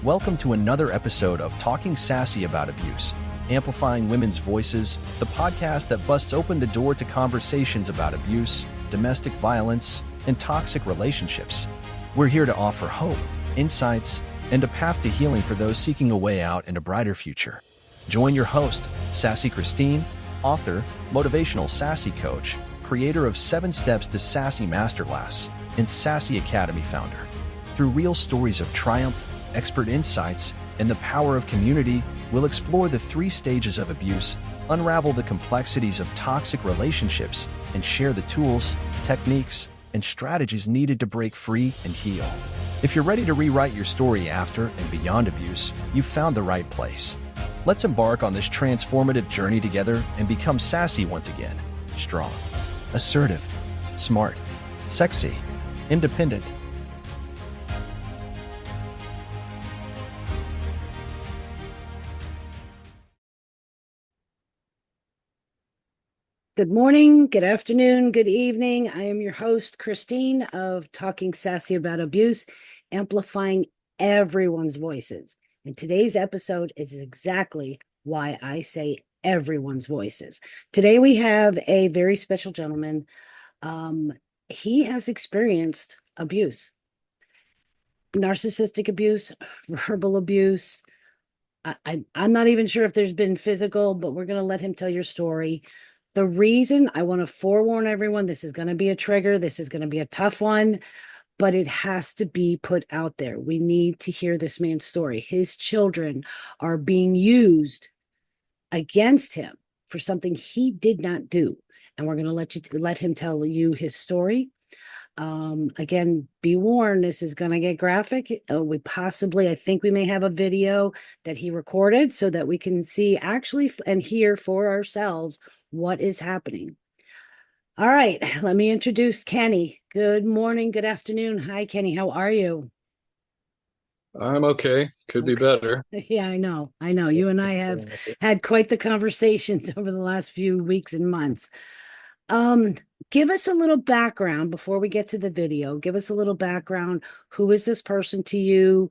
Welcome to another episode of Talking Sassy About Abuse, Amplifying Women's Voices, the podcast that busts open the door to conversations about abuse, domestic violence, and toxic relationships. We're here to offer hope, insights, and a path to healing for those seeking a way out and a brighter future. Join your host, Sassy Christine, author, motivational sassy coach, creator of 7 Steps to Sassy Masterclass, and Sassy Academy founder. Through real stories of triumph, expert insights, and the power of community, we'll explore the 3 stages of abuse, unravel the complexities of toxic relationships, and share the tools, techniques, and strategies needed to break free and heal. If you're ready to rewrite your story after and beyond abuse, you've found the right place. Let's embark on this transformative journey together and become sassy once again. Strong, assertive, smart, sexy, independent. Good morning, good afternoon, good evening. I am your host, Christine, of Talking Sassy About Abuse, amplifying everyone's voices. And today's episode is exactly why I say everyone's voices. Today we have a very special gentleman. He has experienced abuse, narcissistic abuse, verbal abuse. I'm not even sure if there's been physical, but we're going to let him tell your story. The reason I want to forewarn everyone, this is going to be a trigger. This is going to be a tough one, but it has to be put out there. We need to hear this man's story. His children are being used against him for something he did not do. And we're going to let him tell you his story. Again, be warned, this is going to get graphic. I think we may have a video that he recorded so that we can see actually and hear for ourselves what is happening. All right, let me introduce Kenny. Good morning, good afternoon. Hi, Kenny. How are you? I'm okay. Could be better. Yeah, I know. You and I have had quite the conversations over the last few weeks and months. Give us a little background before we get to the video. Give us a little background. Who is this person to you?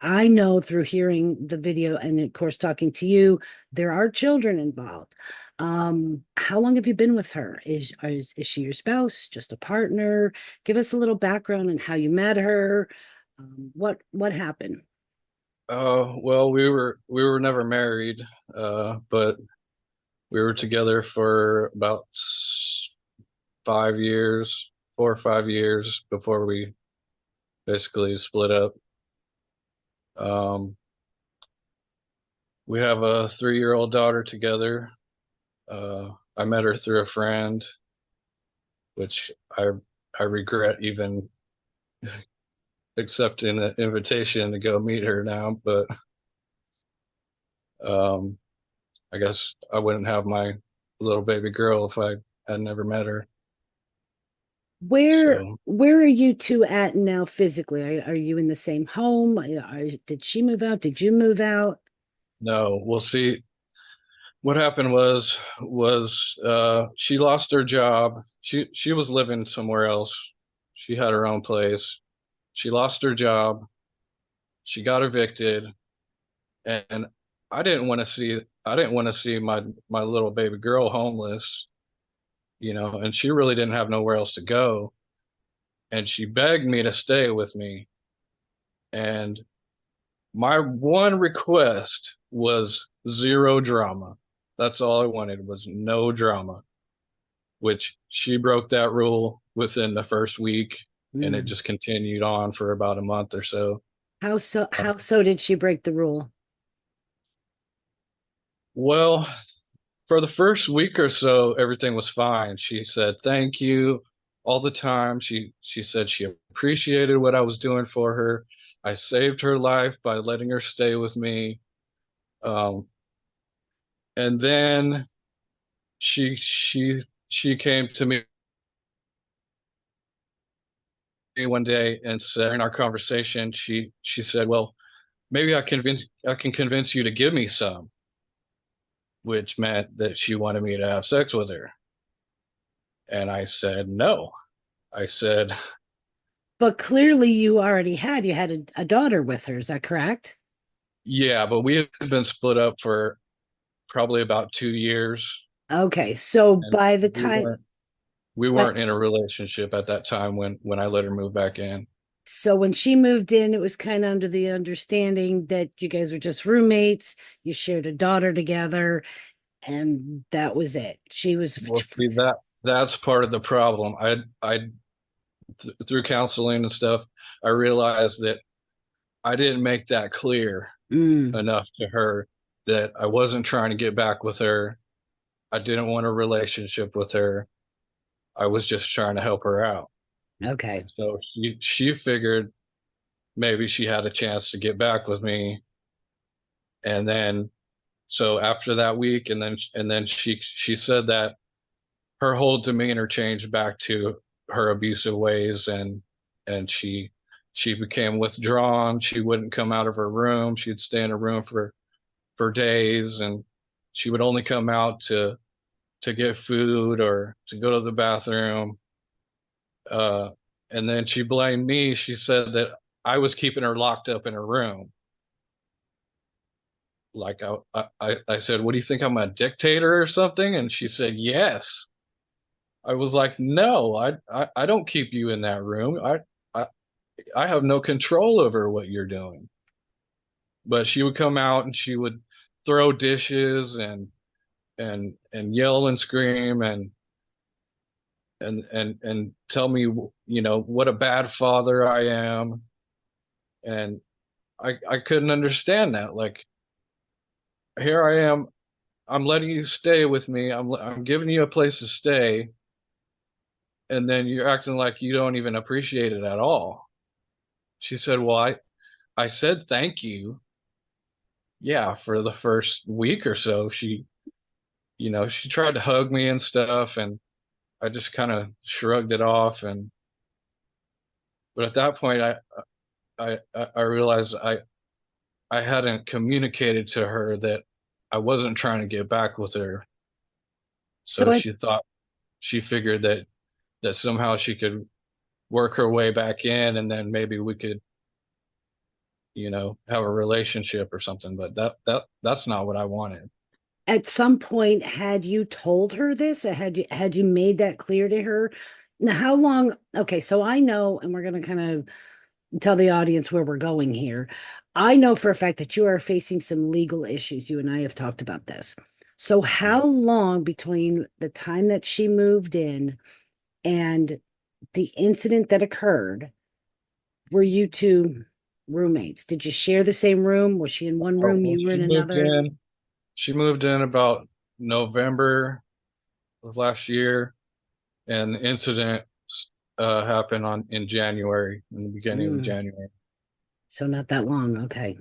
I know through hearing the video and of course talking to you, there are children involved. How long have you been with her? Is she your spouse? Just a partner? Give us a little background on how you met her. What happened? Well, we were never married, but we were together for about 5 years, 4 or 5 years before we basically split up. We have a 3-year-old daughter together. I met her through a friend, which I regret even accepting the invitation to go meet her now, but I guess I wouldn't have my little baby girl if I had never met her. Where So where are you two at now physically? Are you in the same home? Did she move out? Did you move out? no, we'll see. What happened was she lost her job. She was living somewhere else. She had her own place. She lost her job. She got evicted, and I didn't want to see my little baby girl homeless, and she really didn't have nowhere else to go. And she begged me to stay with me. And my one request was zero drama. That's all I wanted was no drama, which she broke that rule within the first week, and it Mm. just continued on for about a month or so. How so did she break the rule? Well, for the first week or so, everything was fine. She said thank you all the time. She said she appreciated what I was doing for her. I saved her life by letting her stay with me. Um, and then she she she came to me one day and said in our conversation, she said, "Well, maybe I can convince you to give me some," which meant that she wanted me to have sex with her. And I said no. I said But clearly you already had, you had a daughter with her. Is that correct? Yeah, but we had been split up for probably about 2 years, Okay. So and by the we time, weren't we but weren't in a relationship at that time when I let her move back in. so when she moved in, it was kind of under the understanding that you guys were just roommates, you shared a daughter together, and that was it. She was, Well, see, that's part of the problem. Through counseling and stuff, I realized that I didn't make that clear mm, enough to her that I wasn't trying to get back with her. I didn't want a relationship with her. I was just trying to help her out. okay. So she figured maybe she had a chance to get back with me. And then so after that week, and then she said that her whole demeanor changed back to her abusive ways, and she became withdrawn. She wouldn't come out of her room. She'd stay in her room for days, and she would only come out to get food or to go to the bathroom. Uh, and then she blamed me. She said that I was keeping her locked up in her room. Like I said, what do you think? I'm a dictator or something? And she said, yes. I was like, no, I don't keep you in that room. I, I have no control over what you're doing. But she would come out and she would throw dishes and yell and scream and tell me, what a bad father I am. And I couldn't understand that. Like, here I am, I'm letting you stay with me. I'm giving you a place to stay, and then you're acting like you don't even appreciate it at all. She said, "Well, I said thank you." Yeah, for the first week or so, she tried to hug me and stuff, and I just kind of shrugged it off. And but at that point, I realized I hadn't communicated to her that I wasn't trying to get back with her. So So it, she figured that somehow she could work her way back in, and then maybe we could, have a relationship or something. But that's not what I wanted. at some point, had you told her this? Or had you made that clear to her? Now, how long? Okay, so I know, and we're going to kind of tell the audience where we're going here. I know for a fact that you are facing some legal issues. You and I have talked about this. So, how long between the time that she moved in and the incident that occurred were you two roommates? Did you share the same room? Was she in one Oh, room? well, You were in another? she moved in about November of last year, and the incident happened in January, in the beginning of Mm, January. so, not that long. Okay.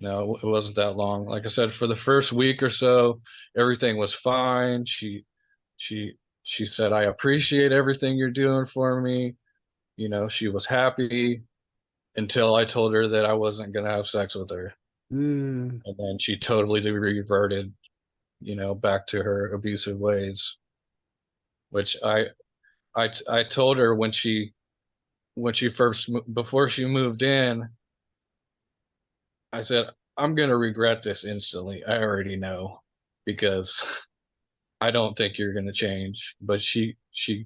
No, it wasn't that long. Like I said, for the first week or so, everything was fine. She she said, "I appreciate everything you're doing for me." She was happy until I told her that I wasn't gonna have sex with her. Mm. And then she totally reverted, back to her abusive ways, which I told her when she first before she moved in. I said, I'm gonna regret this instantly. I already know, because I don't think you're gonna change. But she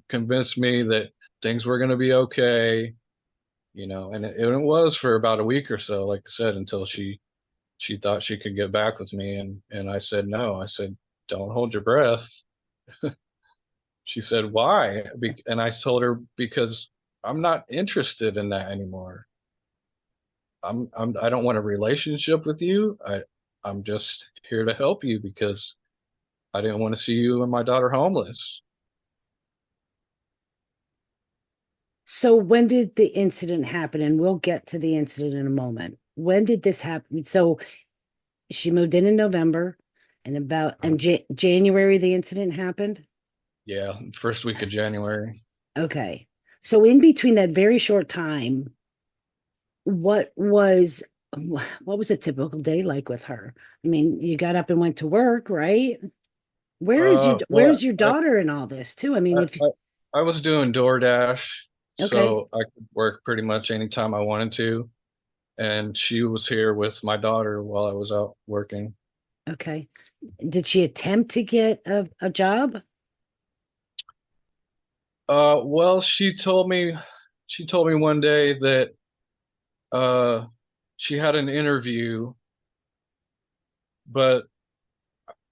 convinced me that things were gonna be okay, and it was for about a week or so, like I said, until she thought she could get back with me, and I said no. I said, don't hold your breath. She said, why? And I told her, because I'm not interested in that anymore. I don't want a relationship with you. I'm just here to help you because I didn't want to see you and my daughter homeless. So when did the incident happen? And we'll get to the incident in a moment. When did this happen? So she moved in November, and about Uh, in January the incident happened. yeah, first week of January. Okay. So in between that very short time, what was what was a typical day like with her? I mean, you got up and went to work, right? Where's Well, your daughter in all this too? I mean, I, if I, I was doing DoorDash, Okay. so I could work pretty much anytime I wanted to. And she was here with my daughter while I was out working. Okay. Did she attempt to get a job? Well, she told me one day that uh she had an interview, but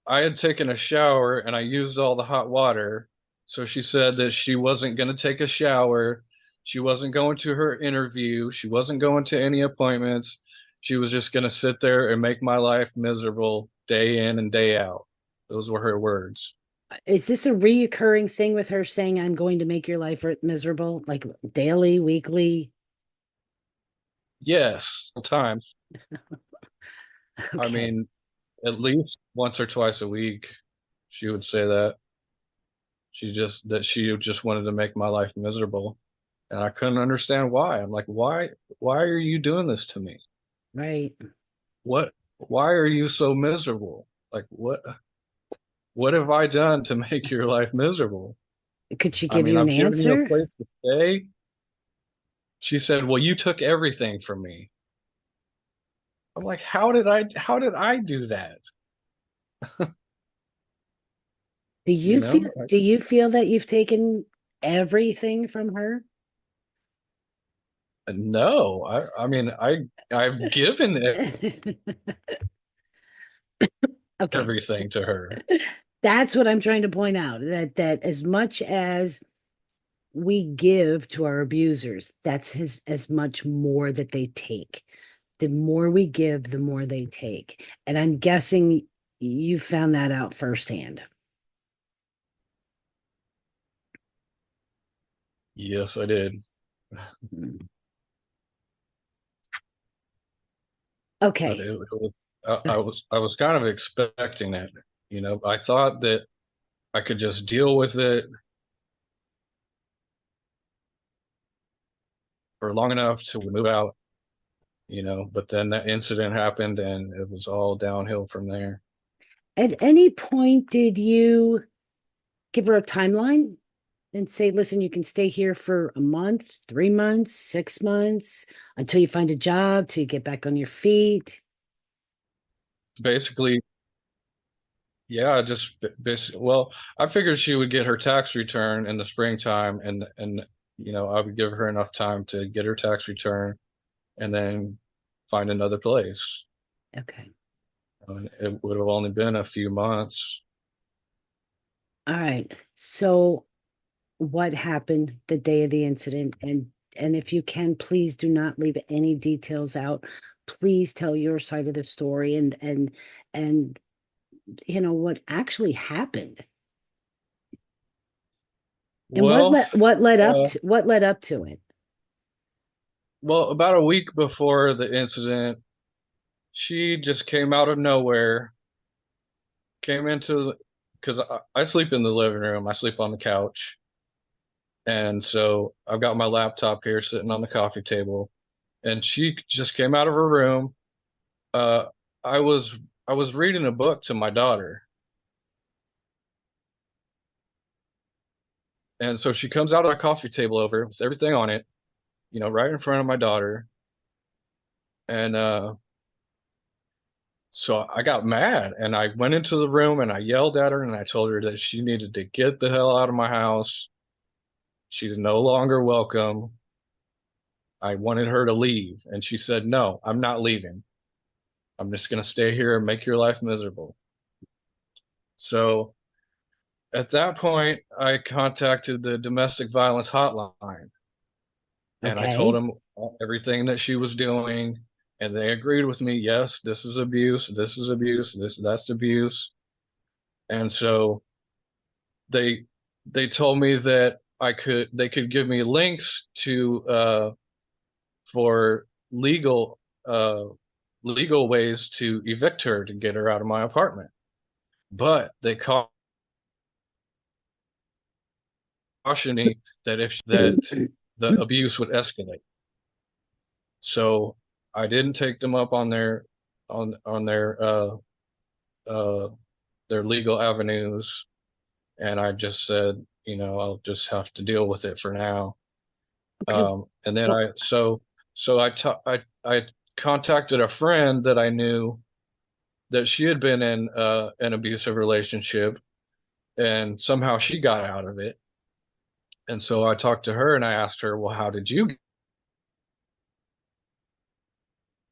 I had taken a shower and I used all the hot water. So she said that she wasn't going to take a shower. She wasn't going to her interview. She wasn't going to any appointments. She was just going to sit there and make my life miserable day in and day out. Those were her words. Is this a reoccurring thing with her saying, I'm going to make your life miserable, like daily, weekly? Yes, times. I Okay. mean, at least once or twice a week, she would say that. She just wanted to make my life miserable. And I couldn't understand why. I'm like, why are you doing this to me? Right. Why are you so miserable? Like what have I done to make your life miserable? Could she I give mean, you an I've given you a answer? place to stay. She said, well, you took everything from me. I'm like, how did I do that? You know? Do you feel that you've taken everything from her? No, I mean, I've given Okay. everything to her. That's what I'm trying to point out, that as much as we give to our abusers, that's as much more that they take. The more we give, the more they take. And I'm guessing you found that out firsthand. Yes, I did. But Okay. it was I was kind of expecting that. I thought that I could just deal with it for long enough to move out, but then that incident happened and it was all downhill from there. At any point, did you give her a timeline and say, listen, you can stay here for a month, 3 months, 6 months, until you find a job, till you get back on your feet? Basically, yeah, just basically, well, I figured she would get her tax return in the springtime and I would give her enough time to get her tax return and then find another place. Okay. And it would have only been a few months. All right. So what happened the day of the incident? And if you can, please do not leave any details out. Please tell your side of the story and what actually happened. And Well, uh, what led up to it? well, about a week before the incident, she just came out of nowhere, came into because I sleep in the living room, I sleep on the couch, and so I've got my laptop here sitting on the coffee table, and she just came out of her room. Uh, I was I was reading a book to my daughter, and so she comes out of the coffee table over with everything on it, right in front of my daughter, and so I got mad and I went into the room and I yelled at her and I told her that she needed to get the hell out of my house. She's no longer welcome. I wanted her to leave. And she said, no, I'm not leaving. I'm just going to stay here and make your life miserable. So at that point, I contacted the domestic violence hotline and I told Okay. them everything that she was doing. And they agreed with me. Yes, this is abuse. This is abuse. That's abuse. And so they they told me that they could give me links to for uh legal ways to evict her to get her out of my apartment. But they cautioned me that if that the abuse would escalate. So I didn't take them up on uh their legal avenues, and I just said, I'll just have to deal with it for now. Okay. And then Well, I contacted a friend that I knew that she had been in an abusive relationship, and somehow she got out of it. And so I talked to her and I asked her, well, how did you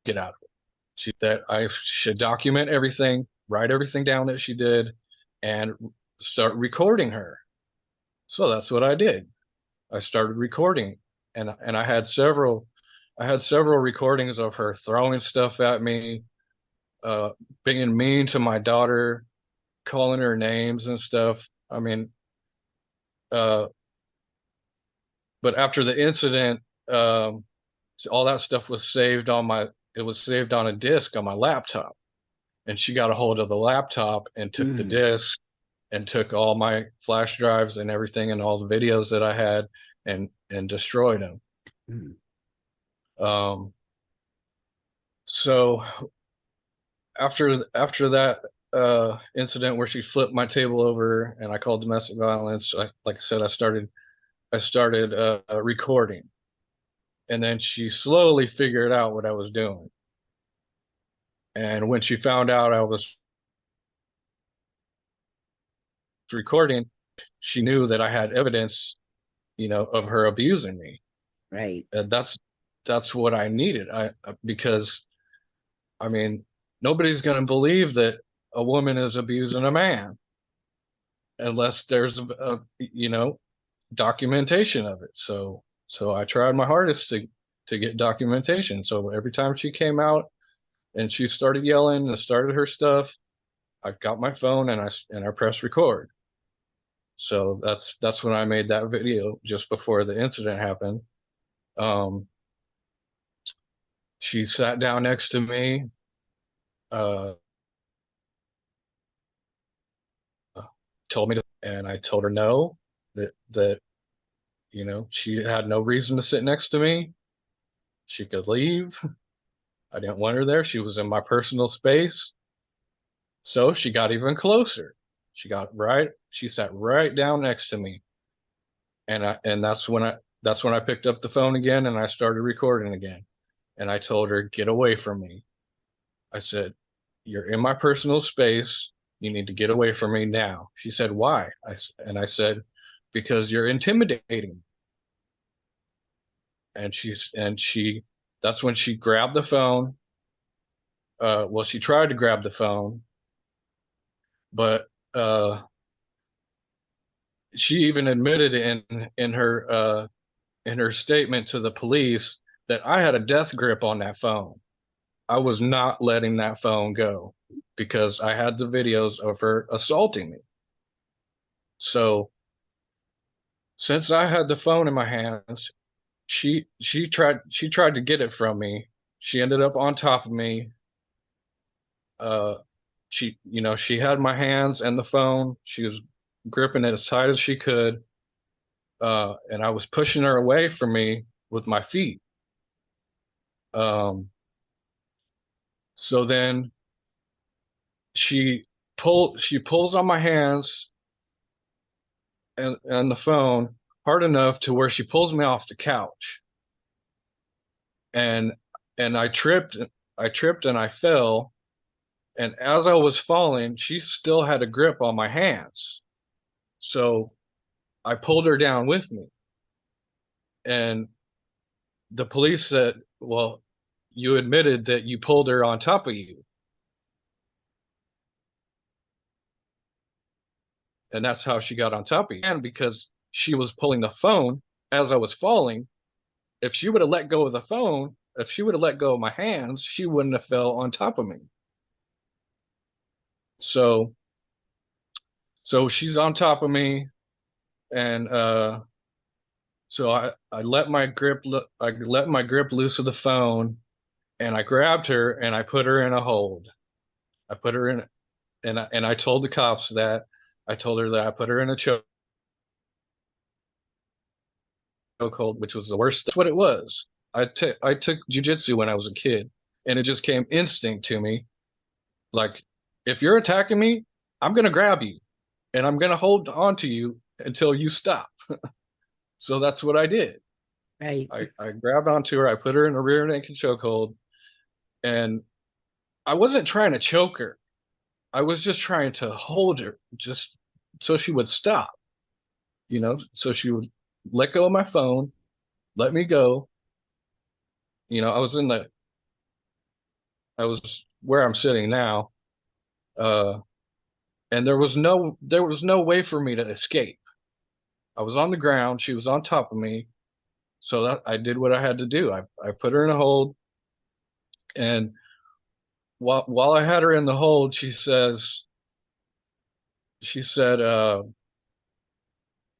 get out of it? She that I should document everything, write everything down that she did, and start recording her. So that's what I did. I started recording, and I had several recordings of her throwing stuff at me, uh, being mean to my daughter, calling her names and stuff. I mean, uh, but after the incident, all that stuff was saved on it was saved on a disk on my laptop. And she got a hold of the laptop and took the mm, disk and took all my flash drives and everything and all the videos that I had and destroyed them. mm. Um, so after that incident where she flipped my table over and I called domestic violence, like I said, I started recording, and then she slowly figured out what I was doing. And when she found out I was recording, she knew that I had evidence, of her abusing me. Right. And that's what I needed. Because I mean, nobody's going to believe that a woman is abusing a man unless there's documentation of it. So I tried my hardest to get documentation. So every time she came out and she started yelling and started her stuff, I got my phone and I pressed record. So that's when I made that video just before the incident happened. Um, she sat down next to me, uh, told me to, and I told her no, that she had no reason to sit next to me. She could leave. I didn't want her there. She was in my personal space. So she got even closer. She sat right down next to me. And that's when I picked up the phone again and I started recording again. And I told her, get away from me. I said, you're in my personal space. You need to get away from me now. She said, why? And I said, because you're intimidating. That's when she grabbed the phone. Well, she tried to grab the phone, but she even admitted in her statement to the police that I had a death grip on that phone. I was not letting that phone go because I had the videos of her assaulting me. So since I had the phone in my hands, she tried to get it from me. She ended up on top of me. Uh, she had my hands and the phone. She was gripping it as tight as she could. And I was pushing her away from me with my feet. Um, so then she pulls on my hands and the phone hard enough to where she pulls me off the couch. And I tripped and I fell. And as I was falling, she still had a grip on my hands. So I pulled her down with me. And the police said, well, you admitted that you pulled her on top of you. And that's how she got on top of you. And because she was pulling the phone as I was falling, if she would have let go of the phone, if she would have let go of my hands, she wouldn't have fell on top of me. So so she's on top of me, and so I let my grip loose of the phone, and I grabbed her and I put her in a hold. I put her in, and I told the cops that I told her that I put her in a chokehold, which was the worst. That's what it was. I took jujitsu when I was a kid, and it just came instinct to me. Like, if you're attacking me, I'm gonna grab you, and I'm gonna hold on to you until you stop. So that's what I did. Right. I grabbed onto her, I put her in a rear naked chokehold, and I wasn't trying to choke her. I was just trying to hold her, just so she would stop, so she would let go of my phone, let me go. I was I was where I'm sitting now, uh, and there was no way for me to escape. I was on the ground, she was on top of me, so that I did what I had to do. I put her in a hold, and while I had her in the hold, she said,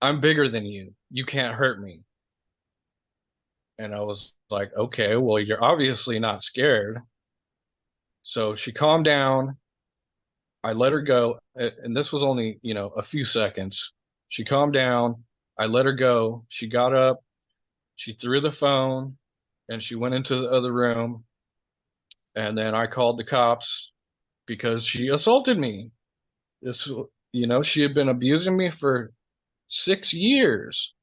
"I'm bigger than you. You can't hurt me." And I was like, "Okay, well, you're obviously not scared." So she calmed down. I let her go, and this was only, a few seconds. She calmed down. I let her go. She got up. She threw the phone, and she went into the other room. And then I called the cops because she assaulted me. This, she had been abusing me for 6 years,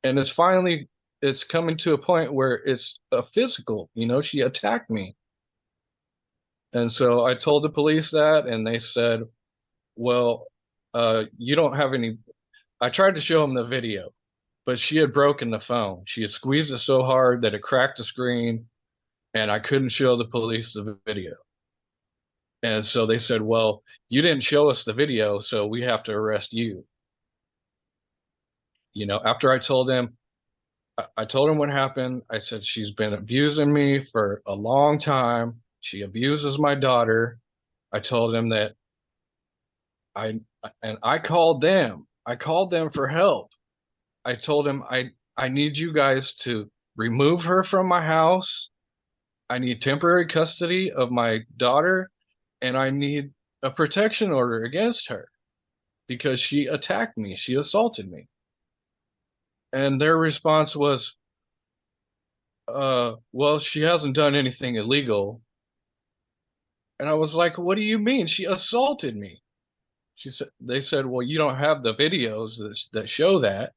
and it's coming to a point where it's a physical. She attacked me, and so I told the police that, and they said, "Well, you don't have any." I tried to show them the video, but she had broken the phone. She had squeezed it so hard that it cracked the screen, and I couldn't show the police the video. And so they said, "Well, you didn't show us the video, so we have to arrest you." After I told them what happened. I said, "She's been abusing me for a long time. She abuses my daughter." I told them that I, and I called them. I called them for help. I told them, I need you guys to remove her from my house. I need temporary custody of my daughter, and I need a protection order against her because she attacked me. She assaulted me. And their response was, well, she hasn't done anything illegal. And I was like, "What do you mean? She assaulted me." They said, "Well, you don't have the videos that show that."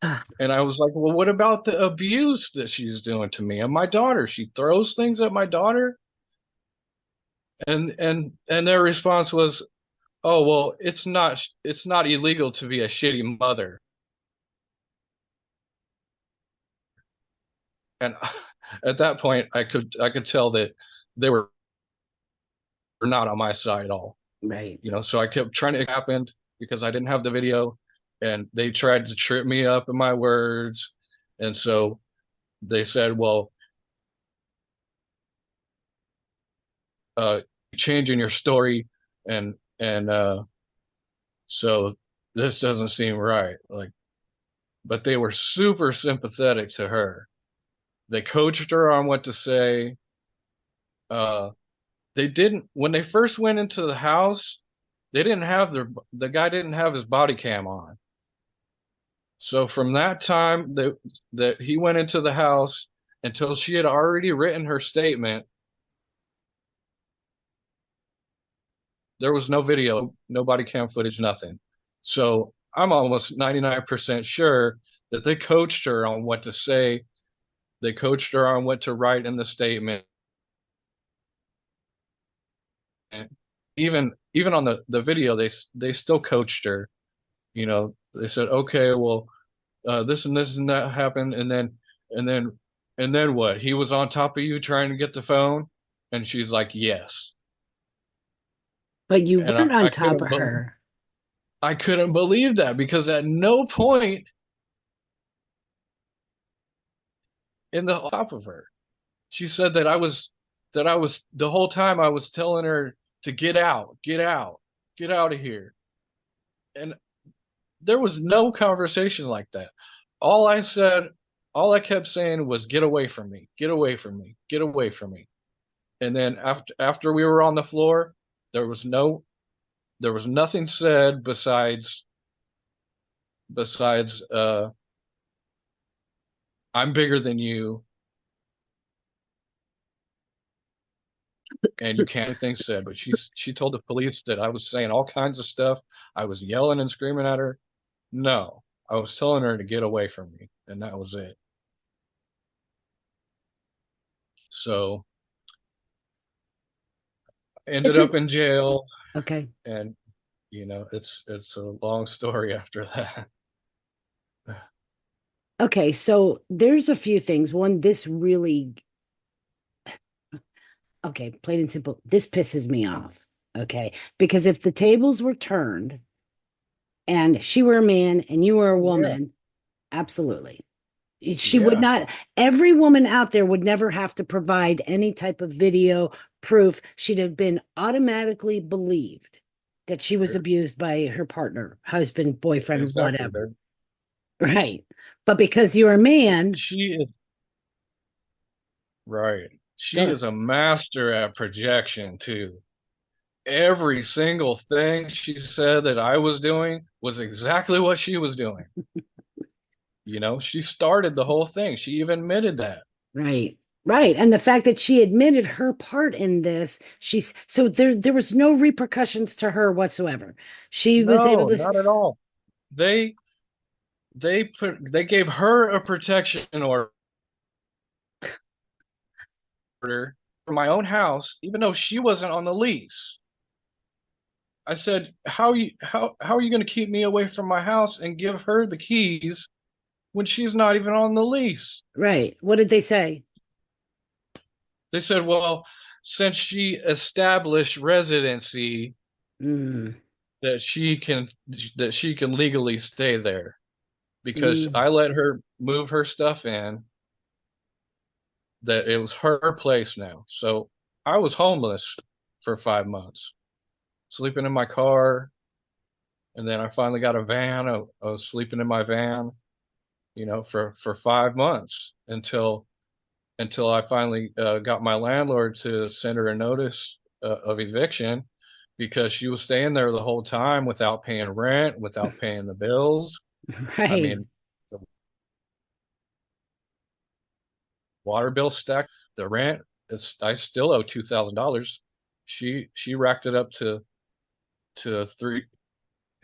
Ah, And I was like, "Well, what about the abuse that she's doing to me and my daughter? She throws things at my daughter." And their response was, "Oh, well, it's not illegal to be a shitty mother." And at that point, I could tell that they were not on my side at all. right. So I kept trying to, it happened because I didn't have the video, and they tried to trip me up in my words. And so they said, "Well, uh, changing your story, and so this doesn't seem right." But they were super sympathetic to her. They coached her on what to say. Uh, they didn't when they first went into the house. They didn't have the guy didn't have his body cam on. So from that time that he went into the house until she had already written her statement, there was no video, no body cam footage, nothing. So I'm almost 99% sure that they coached her on what to say. They coached her on what to write in the statement. And even on the video, they still coached her. They said, "Okay, well, this and that happened, and then and then what? He was on top of you trying to get the phone." And she's like, "Yes." But you And weren't on top of her. I couldn't believe that because at no point in the top of her, she said that I was the whole time I was telling her to get out, get out, get out of here. And there was no conversation like that. All I said, all I kept saying was, "Get away from me, get away from me, get away from me." And then after we were on the floor, there was no there was nothing said besides "I'm bigger than you, and you can't," anything said. But she told the police that I was saying all kinds of stuff. I was yelling and screaming at her. No, I was telling her to get away from me, and that was it. So This ended is up in jail, okay. and it's a long story after that. Okay, so there's a few things. One, this really, okay, plain and simple, this pisses me off. Okay, because if the tables were turned and she were a man and you were a Oh yeah, woman, absolutely. She would yeah, not, every woman out there would never have to provide any type of video proof. She'd have been automatically believed that she was abused by her partner, husband, boyfriend, exactly. whatever. Right. But because you're a man, She is right. She go, is a master at projection too. Every single thing she said that I was doing was exactly what she was doing. She started the whole thing. She even admitted that. right. Right. And the fact that she admitted her part in this, she's so there was no repercussions to her whatsoever. She was able No, to not at all. They they gave her a protection order for my own house, even though she wasn't on the lease. I said, how are you going to keep me away from my house and give her the keys when she's not even on the lease? right. What did they say? They said, well, since she established residency, Mm, that she can legally stay there because mm. I let her move her stuff in, that it was her place now. So I was homeless for 5 months, sleeping in my car, and then I finally got a van. I was sleeping in my van, for 5 months until I finally got my landlord to send her a notice of eviction because she was staying there the whole time without paying rent, without paying the bills. I Right. mean, the water bill stacked, the rent, I still owe $2,000. She racked it up to three.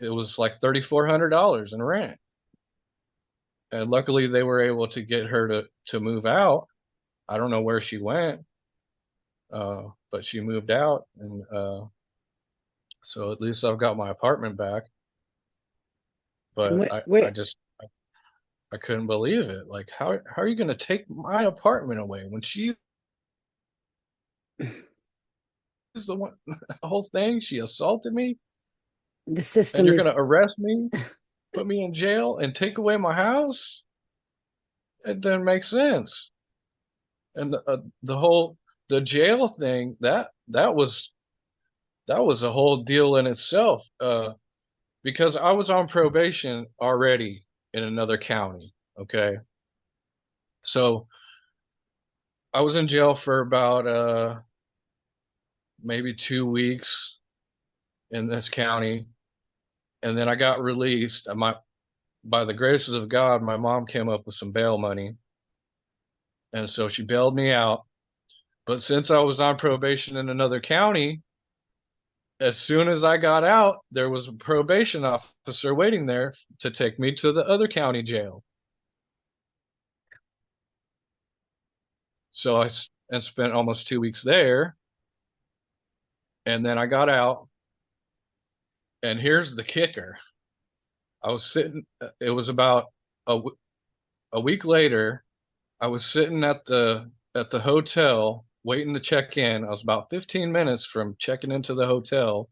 It was like $3,400 in rent, and luckily they were able to get her to move out. I don't know where she went, but she moved out, and so at least I've got my apartment back. And But where, I where just I couldn't believe it. Like, how are you going to take my apartment away when she is the one, the whole thing? She assaulted me, the and system you're going is to arrest me, put me in jail, and take away my house? It doesn't make sense. And the jail thing, that was a whole deal in itself. Because I was on probation already in another county. Okay, so I was in jail for about maybe 2 weeks in this county, and then I got released. By the graces of God, my mom came up with some bail money, and so she bailed me out. But since I was on probation in another county, as soon as I got out, there was a probation officer waiting there to take me to the other county jail. So and spent almost 2 weeks there, and then I got out. And here's the kicker: I was sitting. It was about a week later. I was sitting at the hotel waiting to check in. I was about 15 minutes from checking into the hotel.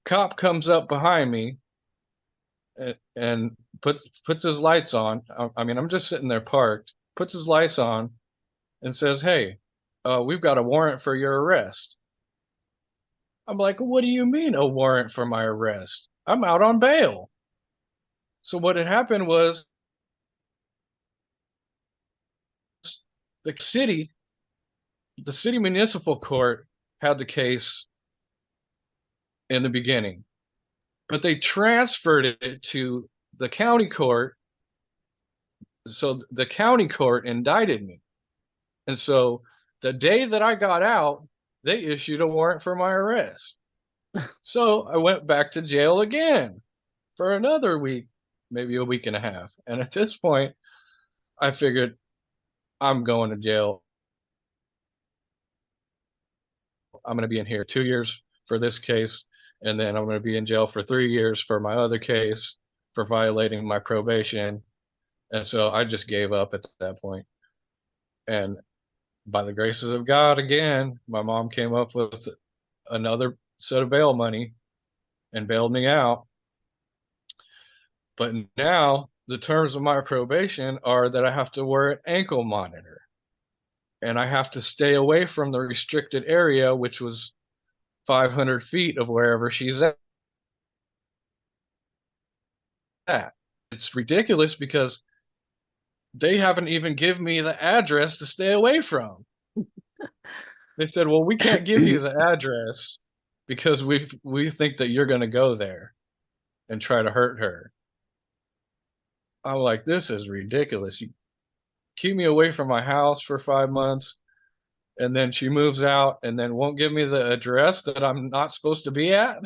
Cop comes up behind me and puts his lights on. I mean, I'm just sitting there parked. Puts his lights on and says, "Hey, we've got a warrant for your arrest." I'm like, "What do you mean a warrant for my arrest? I'm out on bail." So what had happened was the city, the city municipal court had the case in the beginning, but they transferred it to the county court. So the county court indicted me. And so the day that I got out, they issued a warrant for my arrest. So I went back to jail again for another week, maybe a week and a half. And at this point, I figured I'm going to jail I'm going to be in here 2 years for this case, and then I'm going to be in jail for 3 years for my other case for violating my probation. And so I just gave up at that point. And by the graces of God, again, my mom came up with another set of bail money and bailed me out. But now the terms of my probation are that I have to wear an ankle monitor and I have to stay away from the restricted area, which was 500 feet of wherever she's at. It's ridiculous because they haven't even given me the address to stay away from. They said, well, we can't give you the address because we think that you're going to go there and try to hurt her. I'm like, this is ridiculous. You keep me away from my house for 5 months, and then she moves out and then won't give me the address that I'm not supposed to be at.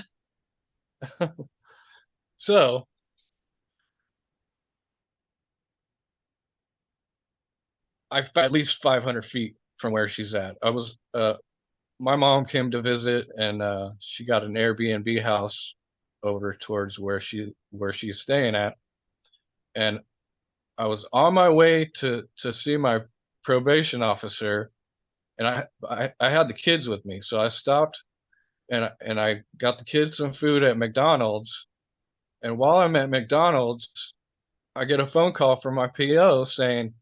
So I at least 500 feet from where she's at. My mom came to visit, and she got an Airbnb house over towards where she's staying at, and I was on my way to see my probation officer, and I had the kids with me, so I stopped and I got the kids some food at McDonald's, and while I'm at McDonald's, I get a phone call from my PO saying,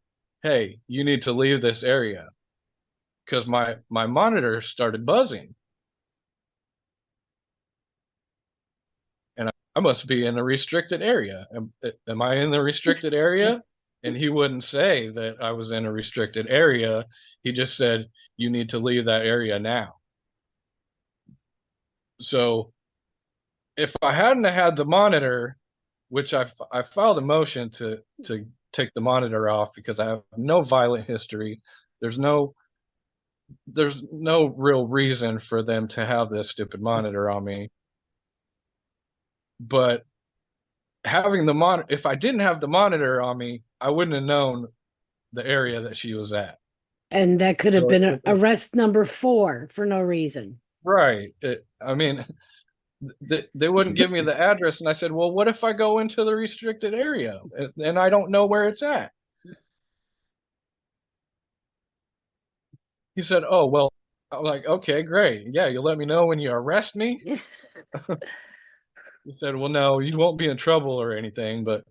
"Hey, you need to leave this area," because my monitor started buzzing, and I must be in a restricted area. Am I in the restricted area? And he wouldn't say that I was in a restricted area. He just said, "You need to leave that area now." So if I hadn't had the monitor, which I filed a motion to take the monitor off because I have no violent history. There's no there's no real reason for them to have this stupid monitor on me. But having the monitor, if I didn't have the monitor on me, I wouldn't have known the area that she was at. And that could have So been arrest number 4 for no reason. right. I mean, they wouldn't give me the address, and I said, "Well, what if I go into the restricted area and I don't know where it's at?" He said, "Oh, well." I'm like, "Okay, great. Yeah, you'll let me know when you arrest me." He said, "Well, no, you won't be in trouble or anything, but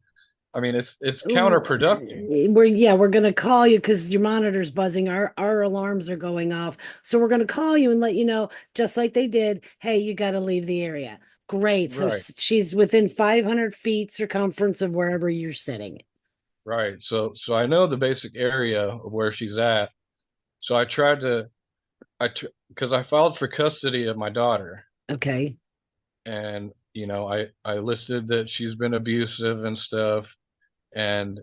I mean, it's counterproductive." We're gonna call you because your monitor's buzzing. Our alarms are going off. So we're gonna call you and let you know, just like they did, hey, you gotta leave the area. Great. So Right, she's within 500 feet circumference of wherever you're sitting. right. So I know the basic area of where she's at. So I tried to because I filed for custody of my daughter, Okay. and I listed that she's been abusive and stuff, and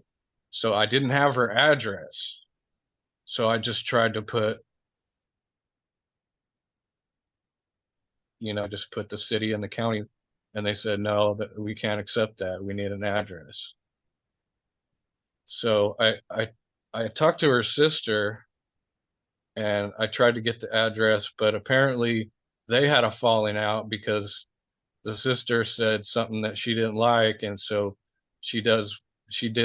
so I didn't have her address. So I just tried to just put the city and the county, and they said, no, that we can't accept that. We need an address. So I talked to her sister and I tried to get the address, but apparently they had a falling out because the sister said something that she didn't like, and so she did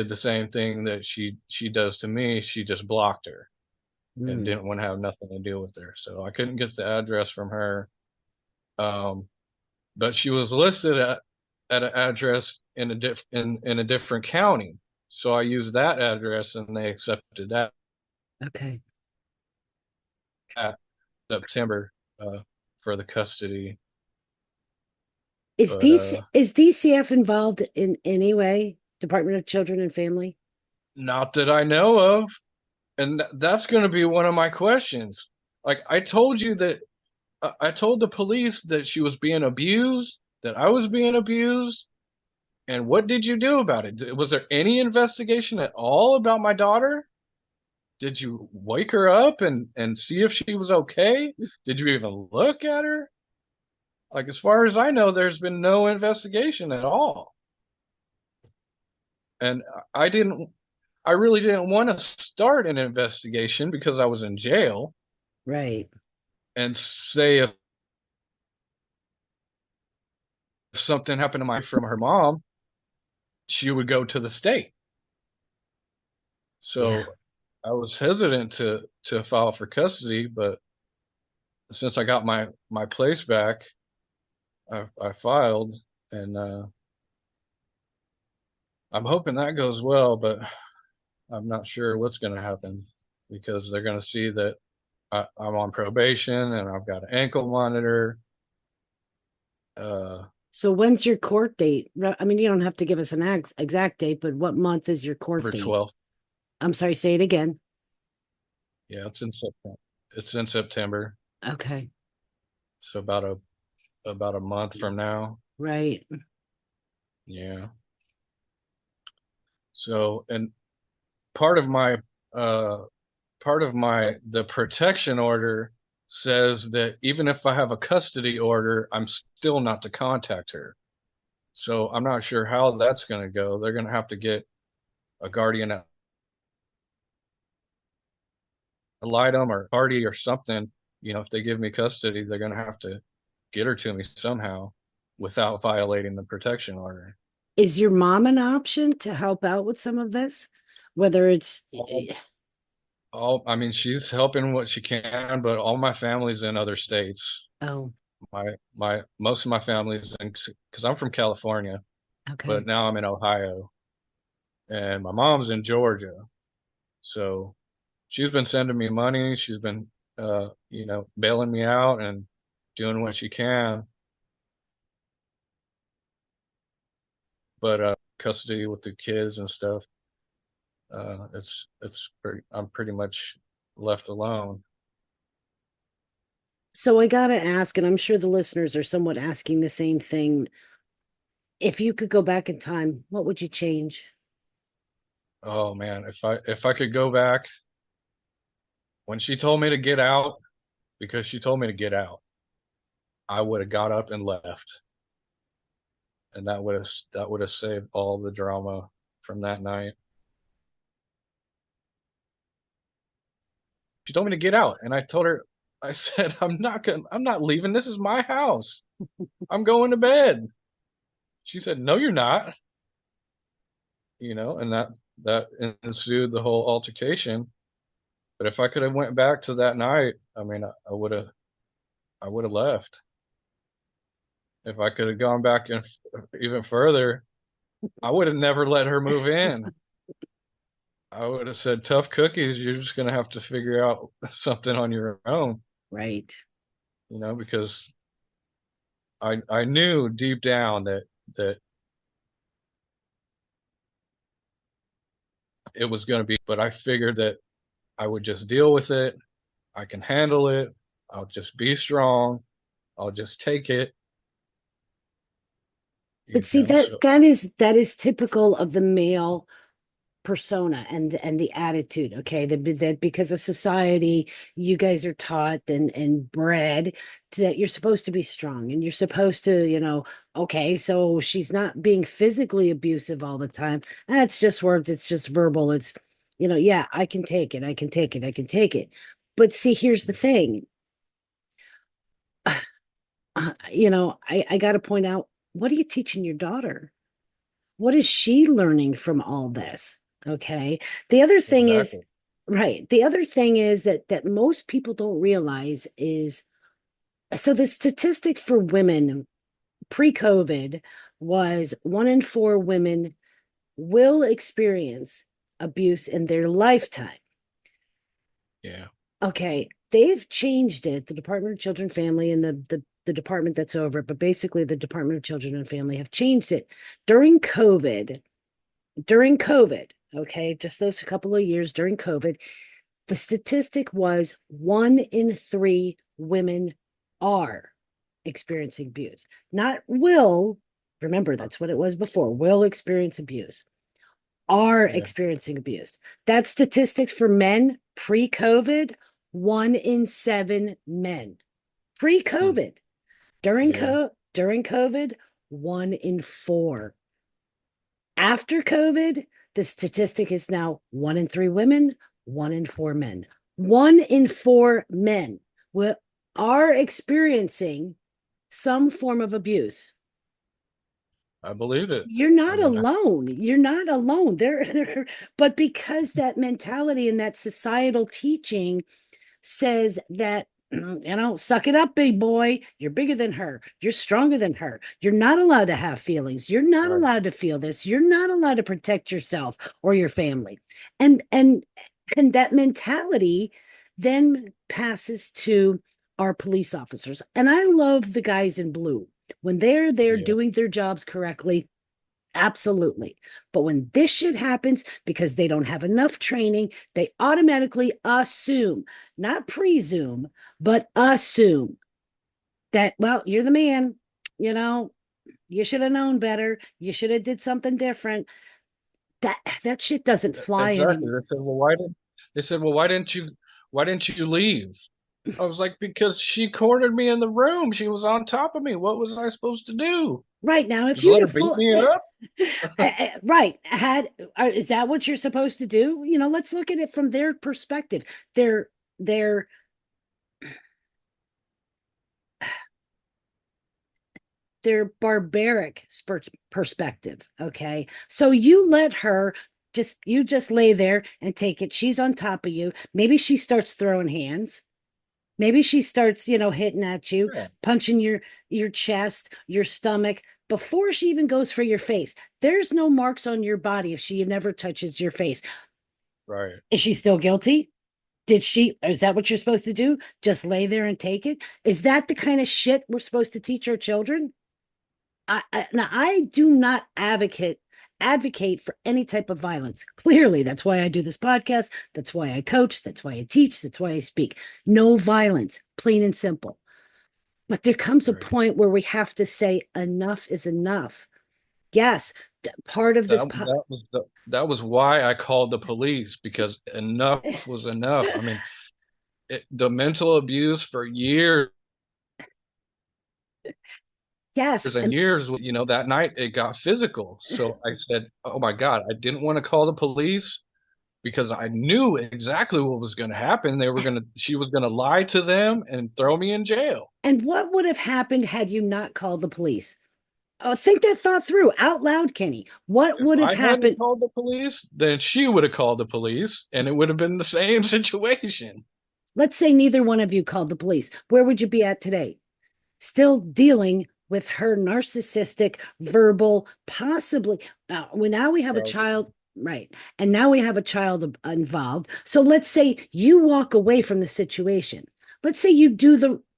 the same thing that she does to me. She just blocked her and Mm. didn't want to have nothing to do with her. So I couldn't get the address from her. Um, but she was listed at an address in a different county. So I used that address and they accepted that Okay. September for the custody. Is But DCF involved in any way? Department of Children and Family? not that I know of. And that's going to be one of my questions. Like I told you that I told the police that she was being abused, that I was being abused. And what did you do about it? Was there any investigation at all about my daughter? Did you wake her up and see if she was okay? Did you even look at her? Like, as far as I know, there's been no investigation at all. And I really didn't want to start an investigation because I was in jail. Right. and say if something happened to my from her mom, she would go to the state. Yeah. So I was hesitant to file for custody, but since I got my place back, I filed, and I'm hoping that goes well, but I'm not sure what's going to happen because they're going to see that I'm on probation and I've got an ankle monitor. So when's your court date? I mean, you don't have to give us an exact date, but what month is your court For date? 12th. I'm sorry, say it again. Yeah, it's in September. It's in September. Okay. So about a month from now. Right. Yeah. So, and part of my uh the protection order says that even if I have a custody order, I'm still not to contact her. So I'm not sure how that's going to go. They're going to have to get a guardian ad litem or party or something. You know, if they give me custody, they're going to have to get her to me somehow without violating the protection order. Is your mom an option to help out with some of this? Whether it's I mean, she's helping what she can, but all my family's in other states. oh, My most of my family's in, because I'm from California, okay. but now I'm in Ohio, and my mom's in Georgia. So she's been sending me money. She's been, bailing me out and doing what she can. But custody with the kids and stuff, I'm pretty much left alone. So I gotta ask, and I'm sure the listeners are somewhat asking the same thing. If you could go back in time, what would you change? Oh man, if I could go back when she told me to get out, because she told me to get out, I would have got up and left, and that would have saved all the drama from that night. She told me to get out, and I told her, I said, I'm not leaving. This is my house. I'm going to bed. She said, no, you're not. And that ensued the whole altercation. But if I could have went back to that night, I mean, I would have left. If I could have gone back and even further, I would have never let her move in. I would have said, tough cookies, you're just going to have to figure out something on your own, Right. because I knew deep down that it was going to be, but I figured that I would just deal with it. I can handle it. I'll just be strong. I'll just take it. But see that So that is typical of the male persona and the attitude. Okay, that because of society, you guys are taught and bred that you're supposed to be strong and you're supposed to, okay, so she's not being physically abusive all the time. That's just words. It's just verbal. It's, yeah, I can take it. I can take it. I can take it. But see, here's the thing. I got to point out, what are you teaching your daughter? What is she learning from all this? Okay. The other thing is, exactly. right. The other thing is that most people don't realize is, so the statistic for women pre-COVID was 1 in 4 women will experience abuse in their lifetime. Yeah. Okay. They've changed it, the Department of Children and Family and the department that's over it, but basically the Department of Children and Family have changed it during COVID. Okay, just those couple of years during COVID, the statistic was 1 in 3 women are experiencing abuse, not will. Remember, that's what it was before. Will experience abuse, are Yeah. experiencing abuse. That statistics for men pre-COVID, 1 in 7 men. Pre-COVID. Yeah. During COVID, 1 in 4. After COVID, the statistic is now 1 in 3 women, 1 in 4 men. 1 in 4 men are experiencing some form of abuse. I believe it. You're I not mean, alone. You're not alone. But because that mentality and that societal teaching says that, suck it up, big boy. You're bigger than her. You're stronger than her. You're not allowed to have feelings. You're not right, allowed to feel this. You're not allowed to protect yourself or your family. And that mentality then passes to our police officers. And I love the guys in blue. When they're there yeah, doing their jobs correctly, absolutely. But when this shit happens, because they don't have enough training, they automatically assume, not presume, but assume that, well, you're the man, you know, you should have known better. You should have did something different. That shit doesn't fly exactly. anymore. They said, well, why didn't you leave? I was like, because she cornered me in the room. She was on top of me. What was I supposed to do? Right now, if Just you'd let her have beat full, me up? right, is that what you're supposed to do? Let's look at it from their perspective. Their their barbaric perspective. Okay. So you just lay there and take it. She's on top of you. Maybe she starts throwing hands. Maybe she starts, hitting at you, Yeah, punching your chest, your stomach before she even goes for your face. There's no marks on your body if she never touches your face. right. Is she still guilty? Is that what you're supposed to do? Just lay there and take it? Is that the kind of shit we're supposed to teach our children? Now I do not advocate for any type of violence. Clearly, that's why I do this podcast. That's why I coach. That's why I teach. That's why I speak. No violence, plain and simple. But there comes a Right. point where we have to say enough is enough. Yes, part of this. That was why I called the police, because enough was enough. I mean, the mental abuse for years Yes, and and years, that night it got physical. So I said, "Oh my God, I didn't want to call the police because I knew exactly what was going to happen. She was going to lie to them and throw me in jail." what would have happened had you not called the police? Oh, think that thought through out loud, Kenny. What If would have I hadn't happened? called the police, then she would have called the police and it would have been the same situation. Let's say neither one of you called the police. Where would you be at today? Still dealing with her narcissistic, verbal, possibly. Now we have a Probably. child, right? And now we have a child involved. So let's say you walk away from the situation. Let's say you do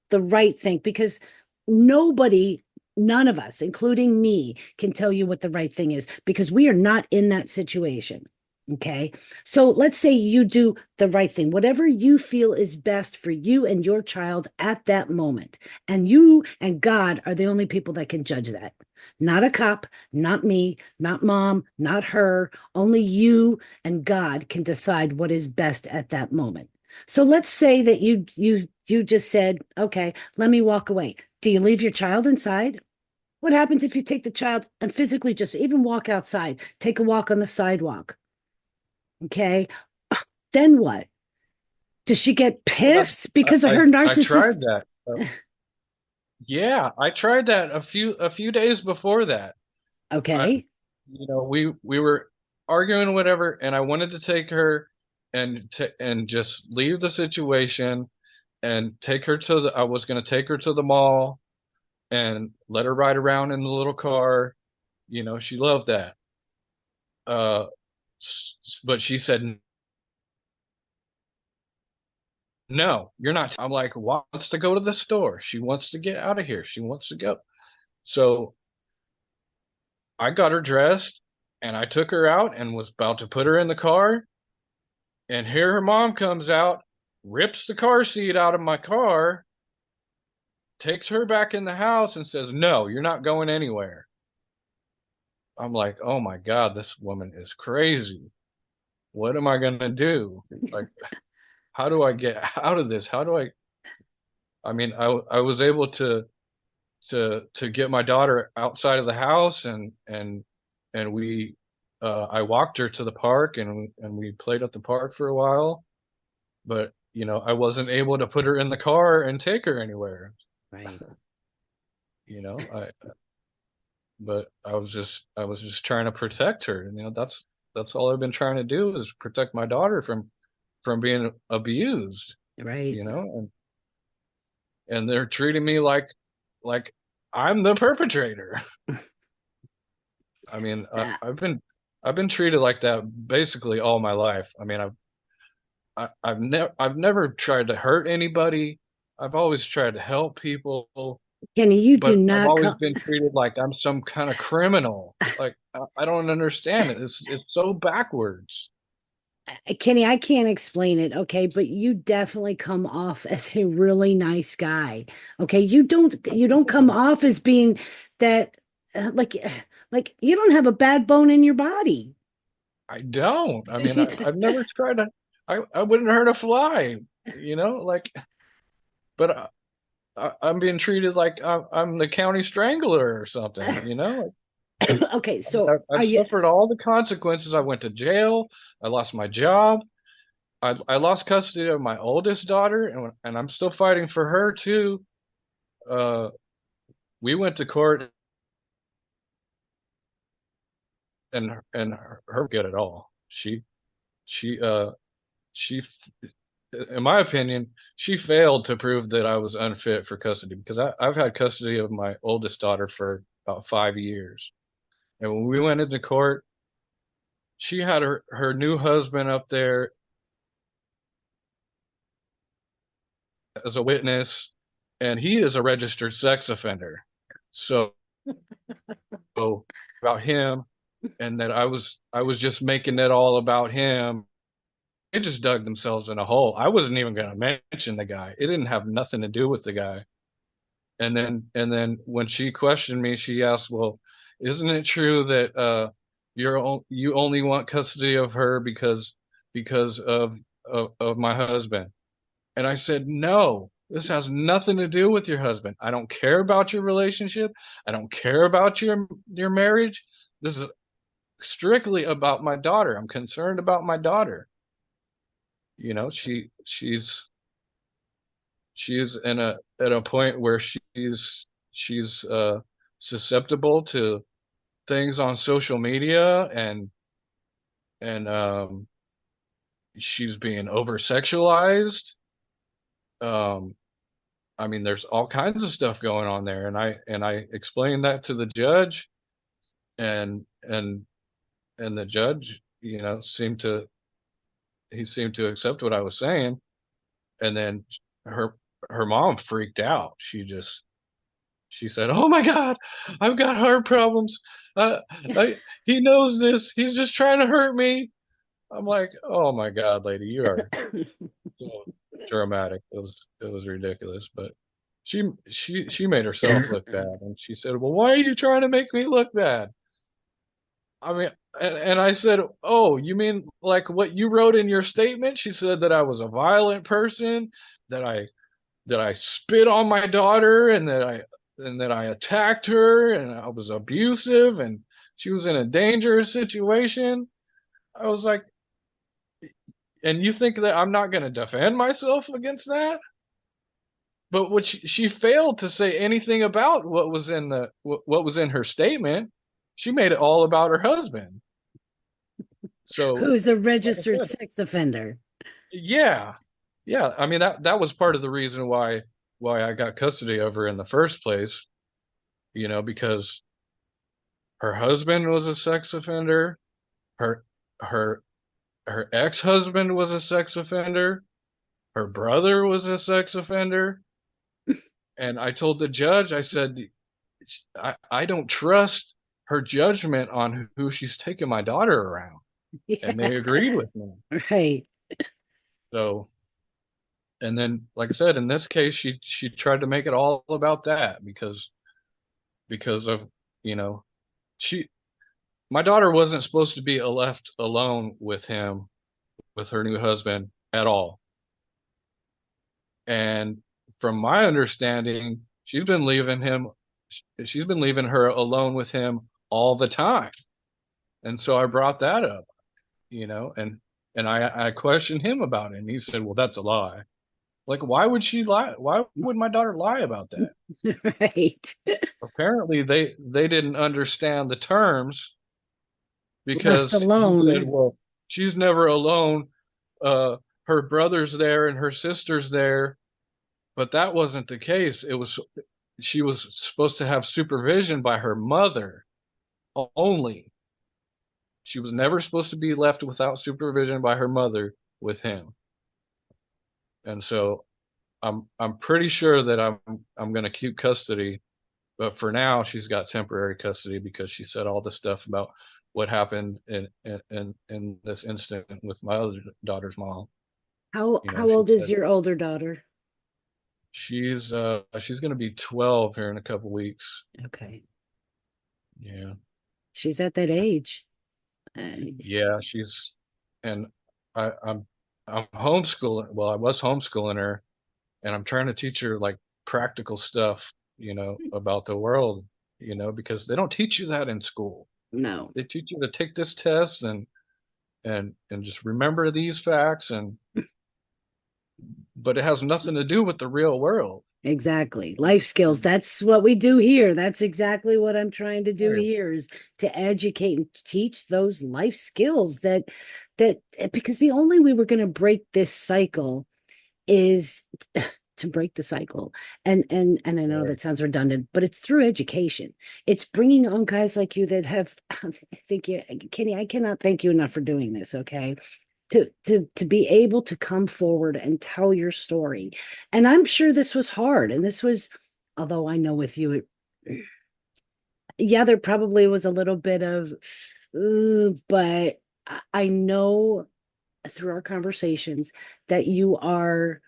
the right thing, because nobody, none of us, including me, can tell you what the right thing is because we are not in that situation. Okay. So let's say you do the right thing, whatever you feel is best for you and your child at that moment. And you and God are the only people that can judge that. Not a cop, not me, not mom, not her. Only you and God can decide what is best at that moment. So let's say that you just said, okay, let me walk away. Do you leave your child inside? What happens if you take the child and physically just even walk outside, take a walk on the sidewalk? Okay. Then what? Does she get Yeah, pissed because of her I narcissist? tried that. Yeah, I tried that a few days before that. I, Okay. we were arguing whatever, and I wanted to take her and just leave the situation and take her to the. I was going to take her to the mall and let her ride around in the little car. She loved that. Uh, but she said, "No, you're not." I'm like, "Wants to go to the store. She wants to get out of here. She wants to go." So I got her dressed and I took her out and was about to put her in the car. And here her mom comes out, rips the car seat out of my car, takes her back in the house and says, "No, you're not going anywhere." I'm like, "Oh my God, this woman is crazy. What am I going to do? Like, how do I get out of this? I mean, I was able to get my daughter outside of the house and I walked her to the park and we played at the park for a while, but I wasn't able to put her in the car and take her anywhere, Right. you know, I but I was just trying to protect her. And, that's all I've been trying to do is protect my daughter from being abused, Right. and they're treating me like I'm the perpetrator. I mean, Uh, I've been treated like that basically all my life. I mean, I've never tried to hurt anybody. I've always tried to help people, Kenny, you do but I've not always come. been treated like I'm some kind of criminal. Like I don't understand it. It's so backwards. Kenny, I can't explain it, okay, but you definitely come off as a really nice guy. Okay, you don't come off as being that like you don't have a bad bone in your body. I don't. I mean, I've never tried to. I wouldn't hurt a fly, like. But I'm being treated like I'm the county strangler or something. Okay, so I've are you suffered all the consequences. I went to jail. I lost my job. I lost custody of my oldest daughter, and I'm still fighting for her too. Uh, we went to court, and her good at all. She she in my opinion, she failed to prove that I was unfit for custody because I've had custody of my oldest daughter for about 5 years. And when we went into court, she had her new husband up there as a witness, and he is a registered sex offender. So about him, and that I was just making it all about him. They just dug themselves in a hole. I wasn't even going to mention the guy. It didn't have nothing to do with the guy. And then when she questioned me, she asked, "Well, isn't it true that you only want custody of her because of my husband?" And I said, "No, this has nothing to do with your husband. I don't care about your relationship. I don't care about your marriage. This is strictly about my daughter. I'm concerned about my daughter. She's at a point where she's susceptible to things on social media, and she's being over sexualized. um I mean, there's all kinds of stuff going on there, and I explained that to the judge, and the judge, seemed to accept what I was saying. And then her her mom freaked out. She said, "Oh my God, I've got heart problems. He knows this. He's just trying to hurt me." I'm like, "Oh my God, lady, you are so dramatic." It was ridiculous, but she made herself look bad, and she said, "Well, why are you trying to make me look bad?" I mean, and I said, "Oh, you mean like what you wrote in your statement?" She said that I was a violent person, that I spit on my daughter, and that I attacked her, and I was abusive, and she was in a dangerous situation. I was like, "And you think that I'm not going to defend myself against that?" But she failed to say anything about what was in her statement. She made it all about her husband. So, who's a like I registered said, sex offender? yeah, yeah. I mean, that was part of the reason why I got custody of her in the first place. Because her husband was a sex offender. Her her her ex-husband was a sex offender. Her brother was a sex offender. And I told the judge, I said, I don't trust her judgment on who she's taking my daughter around. And Yeah, they agreed with me. right. So, and then, like I said, in this case, she tried to make it all about that because of, you know, she my daughter wasn't supposed to be left alone with him, with her new husband at all. And from my understanding, she's been leaving her alone with him all the time. And so I brought that up, and And I questioned him about it, and he said, "Well, that's a lie." Like, why would she lie? Why would my daughter lie about that? Right. Apparently, they didn't understand the terms Left because he said, alone. "Well, she's never alone. Uh, her brother's there and her sister's there." But that wasn't the case. It was she was supposed to have supervision by her mother only. She was never supposed to be left without supervision by her mother with him. And so I'm pretty sure that I'm going to keep custody, but for now she's got temporary custody because she said all the stuff about what happened in this incident with my other daughter's mom. You know, How she old is said your older daughter? she's going to be 12 here in a couple weeks. Okay. Yeah. She's at that age. Yeah, she's and I'm homeschooling. Well, I was homeschooling her, and I'm trying to teach her like practical stuff, about the world, because they don't teach you that in school. No, They teach you to take this test and just remember these facts, but it has nothing to do with the real world. exactly. Life skills. That's what we do here. That's exactly what I'm trying to do Right. here is to educate and teach those life skills that because the only way we're going to break this cycle is to break the cycle. And I know Right. that sounds redundant, but it's through education. It's bringing on guys like you that have thank you, Kenny, I cannot thank you enough for doing this, okay? To be able to come forward and tell your story. And I'm sure this was hard, and this was, although I know with you yeah, there probably was a little bit of but I know through our conversations that you are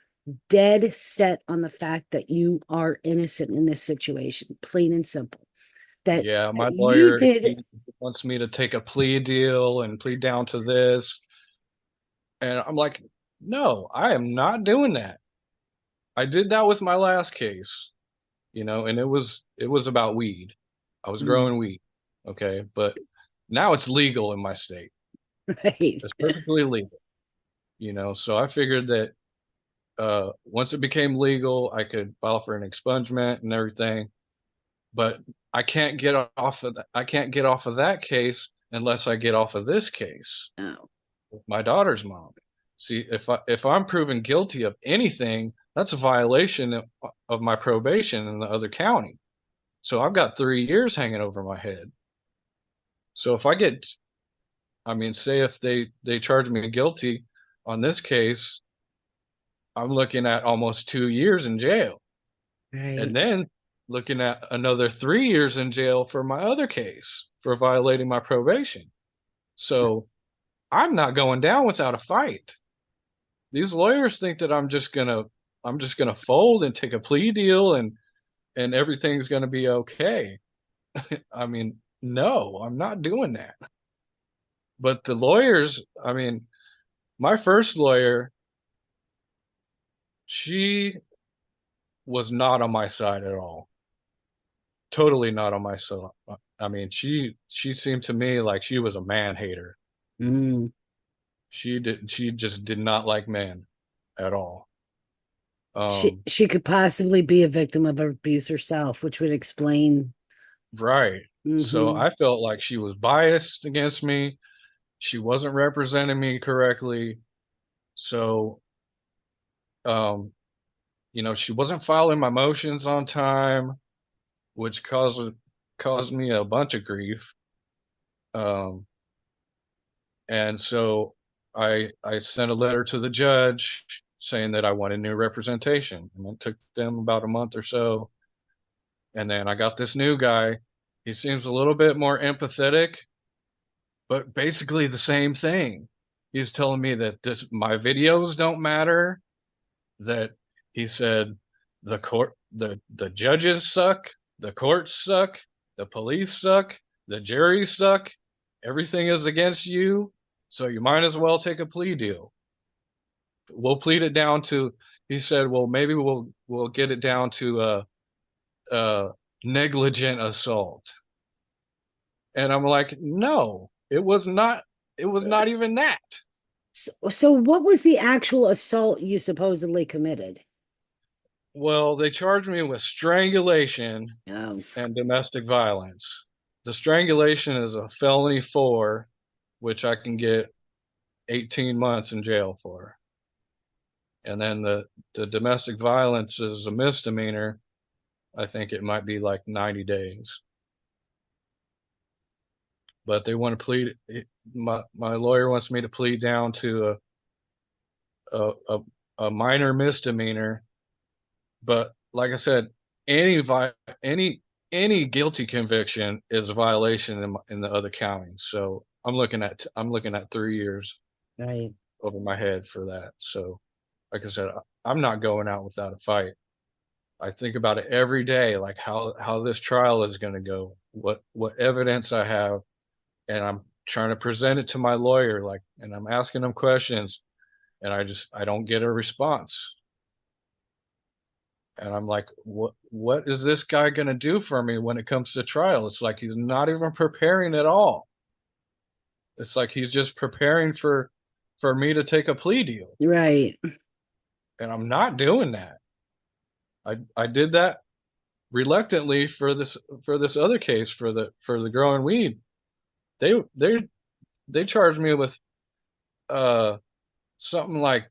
dead set on the fact that you are innocent in this situation, plain and simple. That, Yeah, that my you lawyer, did. he wants me to take a plea deal and plead down to this. And I'm like, no, I am not doing that. I did that with my last case, and it was about weed. I was Mm, growing weed. Okay. But now it's legal in my state. right. It's perfectly legal, so I figured that once it became legal, I could file for an expungement and everything. But I can't get off of that case unless I get off of this case Oh, with my daughter's mom. See, if I'm proven guilty of anything, that's a violation of my probation in the other county. So I've got 3 years hanging over my head. So if I get, I mean, say if they charge me guilty on this case, I'm looking at almost 2 years in jail, right. and then looking at another 3 years in jail for my other case for violating my probation. So I'm not going down without a fight. These lawyers think that I'm just gonna fold and take a plea deal and everything's gonna be okay. I mean, no, I'm not doing that. But the lawyers, I mean, my first lawyer, she was not on my side at all. Totally not on my side. I mean, she seemed to me like she was a man hater. Mm. She just did not like men at all. She Um, she could possibly be a victim of abuse herself, which would explain. right. So Hmm. I felt like she was biased against me. She wasn't representing me correctly. So, um, she wasn't filing my motions on time, which caused me a bunch of grief. Um, and so I sent a letter to the judge saying that I wanted new representation, and it took them about a month or so. And then I got this new guy. He seems a little bit more empathetic, but basically the same thing. He's telling me that my videos don't matter, that he said the judges suck, the courts suck, the police suck, the juries suck, everything is against you, so you might as well take a plea deal. We'll plead it down to, he said, well, maybe we'll get it down to uh negligent assault. And I'm like, no, it was not even that. So what was the actual assault you supposedly committed? Well, they charged me with strangulation Oh, and domestic violence. The strangulation is a felony 4, which I can get 18 months in jail for. And then the domestic violence is a misdemeanor. I think it might be like 90 days. But they want to plead. My lawyer wants me to plead down to a, a, a minor misdemeanor. But like I said, any any any guilty conviction is a violation in the other counties. So I'm looking at 3 years right. over my head for that. So like I said, I'm not going out without a fight. I think about it every day, like how this trial is going to go, what evidence I have, and I'm trying to present it to my lawyer, like, and I'm asking him questions, and I don't get a response, and I'm like, what is this guy going to do for me when it comes to trial? It's like he's not even preparing at all. It's like he's just preparing for me to take a plea deal, Right. and I'm not doing that. I did that reluctantly for this other case for the growing weed. They they they charged me with uh something like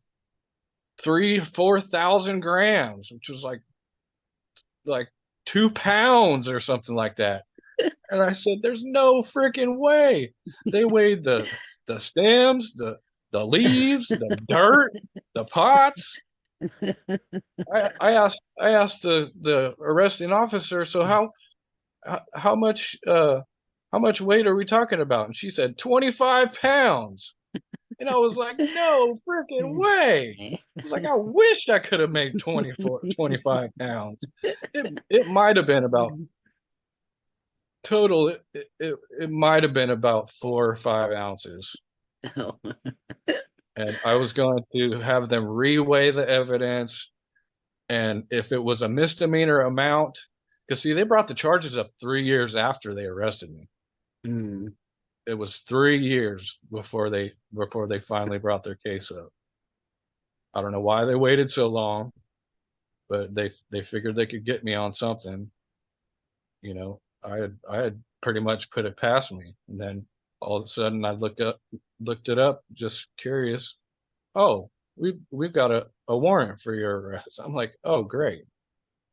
3 4 thousand grams, which was like 2 pounds or something like that. And I said, "There's no freaking way." They weighed the stems, the leaves, the dirt, the pots. I asked the arresting officer, "So how much how much weight are we talking about?" And she said 25 pounds. And I was like, no freaking way. I was like, I wished I could have made 25 pounds. It might have been about total, it might have been about 4 or 5 ounces. Oh. And I was going to have them reweigh the evidence. And if it was a misdemeanor amount, because see, they brought the charges up 3 years after they arrested me. Mm. It was 3 years before they finally brought their case up. I don't know why they waited so long, but they figured they could get me on something. I had pretty much put it past me, and then all of a sudden I looked it up, just curious. Oh, we've got a warrant for your arrest. I'm like, oh great.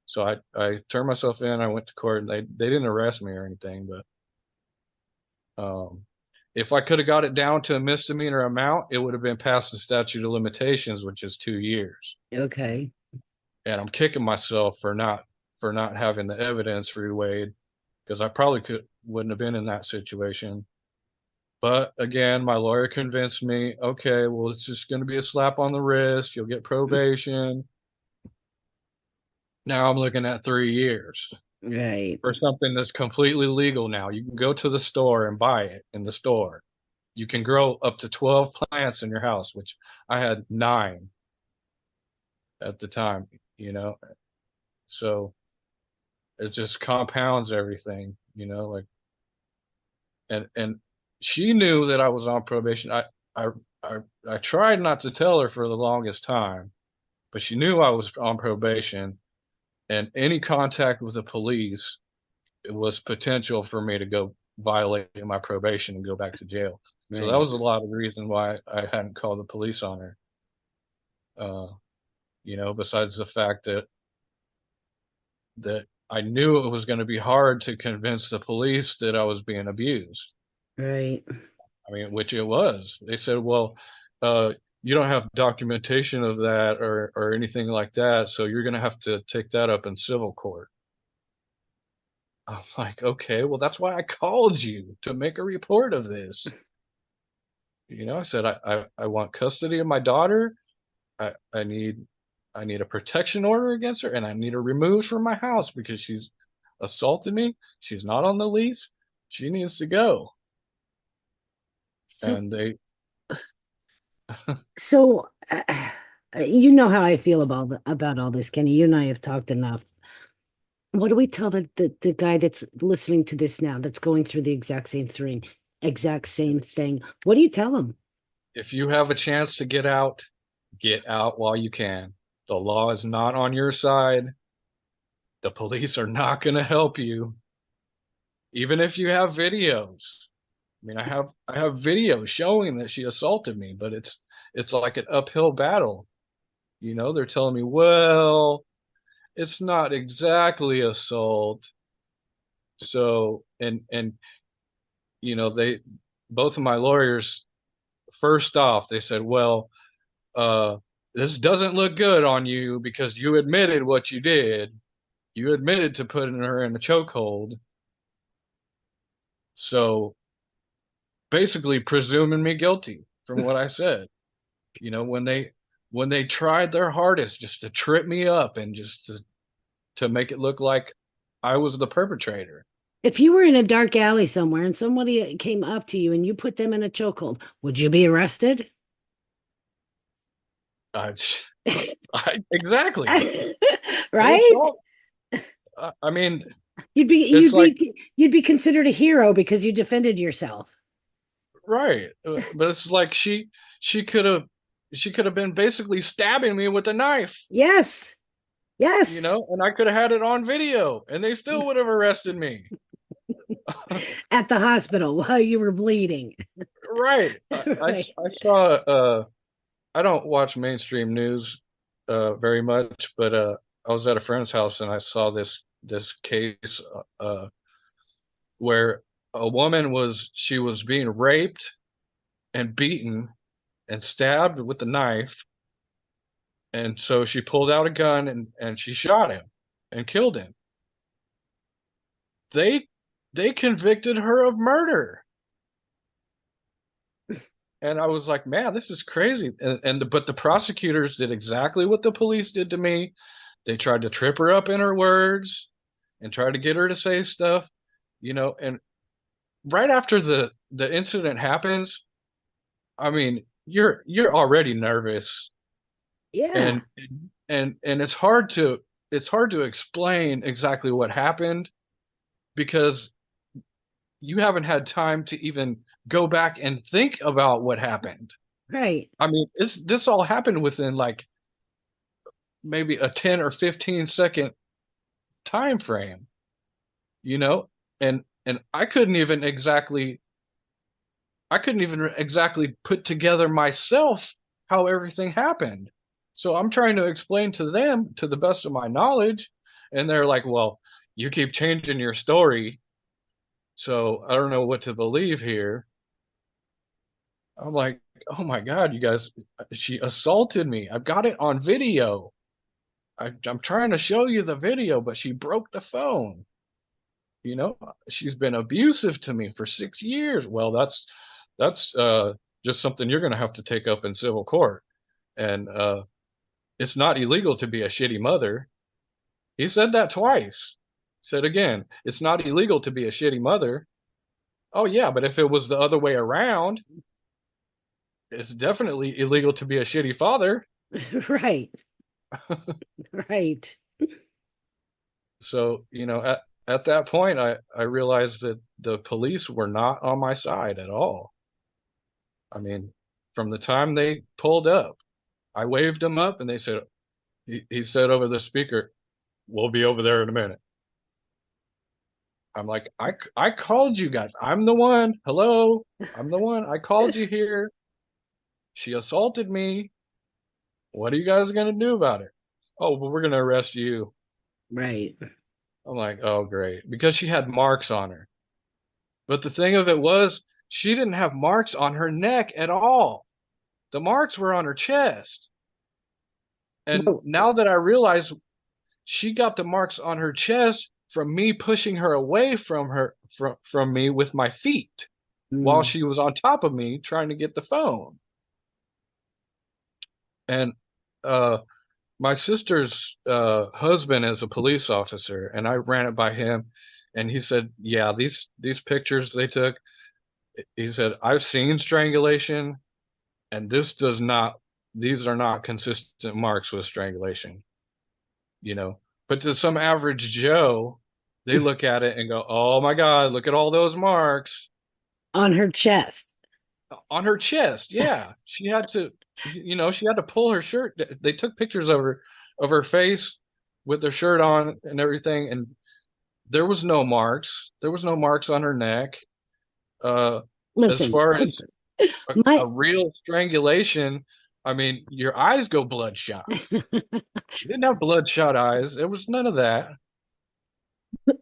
So I turned myself in. I went to court, and they didn't arrest me or anything, but if I could have got it down to a misdemeanor amount, it would have been past the statute of limitations, which is 2 years. Okay. And I'm kicking myself for not having the evidence reweighed, because I probably wouldn't have been in that situation. But again, my lawyer convinced me, okay, well, it's just going to be a slap on the wrist. You'll get probation. Now I'm looking at 3 years Right. for something that's completely legal now. You can go to the store and buy it in the store. You can grow up to 12 plants in your house, which I had 9 at the time, you know. So it just compounds everything, like, and she knew that I was on probation. I I tried not to tell her for the longest time, but she knew I was on probation, and any contact with the police, it was potential for me to go violate my probation and go back to jail. So that Right. was a lot of the reason why I hadn't called the police on her. Uh, besides the fact that I knew it was going to be hard to convince the police that I was being abused. Right. I mean, which it was. They said, "Well, you don't have documentation of that or anything like that, so you're going to have to take that up in civil court." I'm like, "Okay, well, that's why I called you, to make a report of this." I said, I want custody of my daughter. I need a protection order against her, and I need her removed from my house because she's assaulted me. She's not on the lease. She needs to go. So, And they so you know how I feel about all this, Kenny. You and I have talked enough. What do we tell the guy that's listening to this now, that's going through the exact same thing? What do you tell him? if you have a chance to get out while you can. The law is not on your side. The police are not going to help you, even if you have videos. I mean, I have videos showing that she assaulted me, but it's like an uphill battle. They're telling me, well, it's not exactly assault. So, and they both of my lawyers, first off, they said, well, uh, this doesn't look good on you because you admitted what you did. You admitted to putting her in a chokehold. So basically presuming me guilty from what I said. When they tried their hardest just to trip me up and just to make it look like I was the perpetrator. If you were in a dark alley somewhere and somebody came up to you and you put them in a chokehold, would you be arrested? I, exactly. They Right? saw. I mean, You'd be it's you'd like be you'd be considered a hero because you defended yourself. right, but it's like she could have she could have been basically stabbing me with a knife, Yes. Yes. and I could have had it on video, and they still would have arrested me. At the hospital while you were bleeding. Right. Right. I saw. I don't watch mainstream news very much, but I was at a friend's house and I saw this case where a woman was being raped and beaten and stabbed with a knife, and so she pulled out a gun and she shot him and killed him. They they convicted her of murder. And I was like, man, this is crazy. But the prosecutors did exactly what the police did to me. They tried to trip her up in her words and tried to get her to say stuff, and right after the incident happens, I mean, you're already nervous, Yeah. and and it's hard to explain exactly what happened because you haven't had time to even go back and think about what happened. Right. I mean, this all happened within like maybe a 10 or 15-second time frame, you know? And I couldn't even exactly put together myself how everything happened. So I'm trying to explain to them to the best of my knowledge, and they're like, "Well, you keep changing your story, so I don't know what to believe here." I'm like, "Oh my God, you guys, she assaulted me. I've got it on video. I'm trying to show you the video, but she broke the phone. You know, she's been abusive to me for 6 years. Well, that's just something you're going to have to take up in civil court. And it's not illegal to be a shitty mother. He said that twice. Said again, it's not illegal to be a shitty mother. Oh yeah, but if it was the other way around, it's definitely illegal to be a shitty father. Right. Right. So, at that point, I realized that the police were not on my side at all. I mean, from the time they pulled up, I waved them up and they said, he said over the speaker, we'll be over there in a minute. I'm like, I called you guys. I'm the one. Hello. I'm the one. I called you here. She assaulted me. What are you guys going to do about it? Oh, but we're going to arrest you. Right. I'm like, oh, great. Because she had marks on her. But the thing of it was, she didn't have marks on her neck at all. The marks were on her chest. And Well, now that I realize she got the marks on her chest from me pushing her away from me with my feet while mm, she was on top of me trying to get the phone. And uh, my sister's husband is a police officer, and I ran it by him, and he said, "Yeah, these pictures they took." He said, "I've seen strangulation, and this does not. These are not consistent marks with strangulation." you know. But to some average Joe, they look at it and go, "Oh my God, look at all those marks." on her chest. on her chest. Yeah, she had to, she had to pull her shirt. They took pictures of her face with her shirt on and everything, and there was no marks. There was no marks on her neck. Uh, as Listen, far as a my real strangulation, I mean, your eyes go bloodshot. She didn't have bloodshot eyes. There was none of that.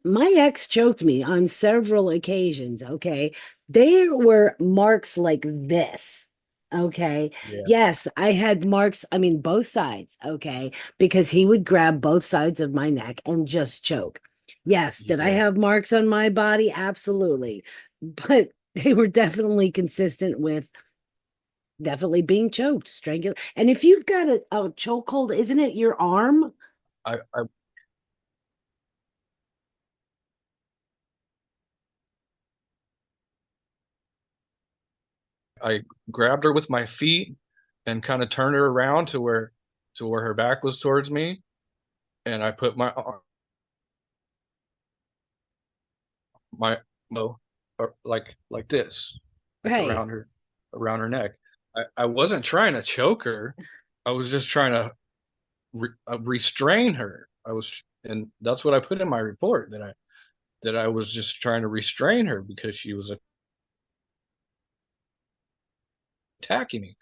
my ex choked me on several occasions. Okay. There were marks like this. Okay. Yeah, Yes, I had marks. I mean, both sides. Okay. Because he would grab both sides of my neck and just choke. Yes. Did I yeah. have marks on my body? Absolutely. But they were definitely consistent with definitely being choked, strangled. And if you've got a chokehold, isn't it your arm? I I grabbed her with my feet and kind of turned her around to where her back was towards me, and I put my no, like this, like Right. around her neck. I wasn't trying to choke her. I was just trying to restrain her. And that's what I put in my report, that I was just trying to restrain her because she was attacking me.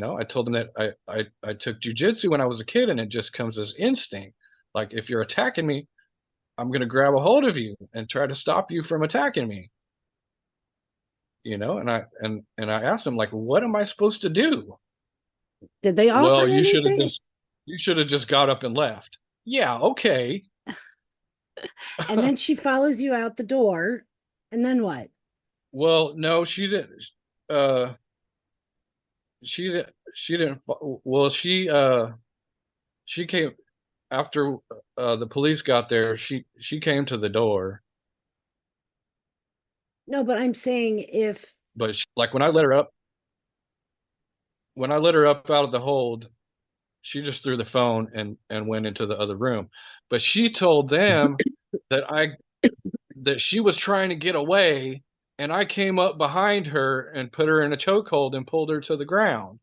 I told them that I took jujitsu when I was a kid, and it just comes as instinct. Like, if you're attacking me, I'm gonna grab a hold of you and try to stop you from attacking me. And I asked them, like, what am I supposed to do? Did they offer Well, anything? you should have just got up and left. Yeah, okay. And then she follows you out the door. And then what? Well, no, she didn't. Uh, she didn't. Well, she came after the police got there. She came to the door, No, but I'm saying if but like when I let her up out of the hold, she just threw the phone and went into the other room. But she told them that I that she was trying to get away, and I came up behind her and put her in a chokehold and pulled her to the ground.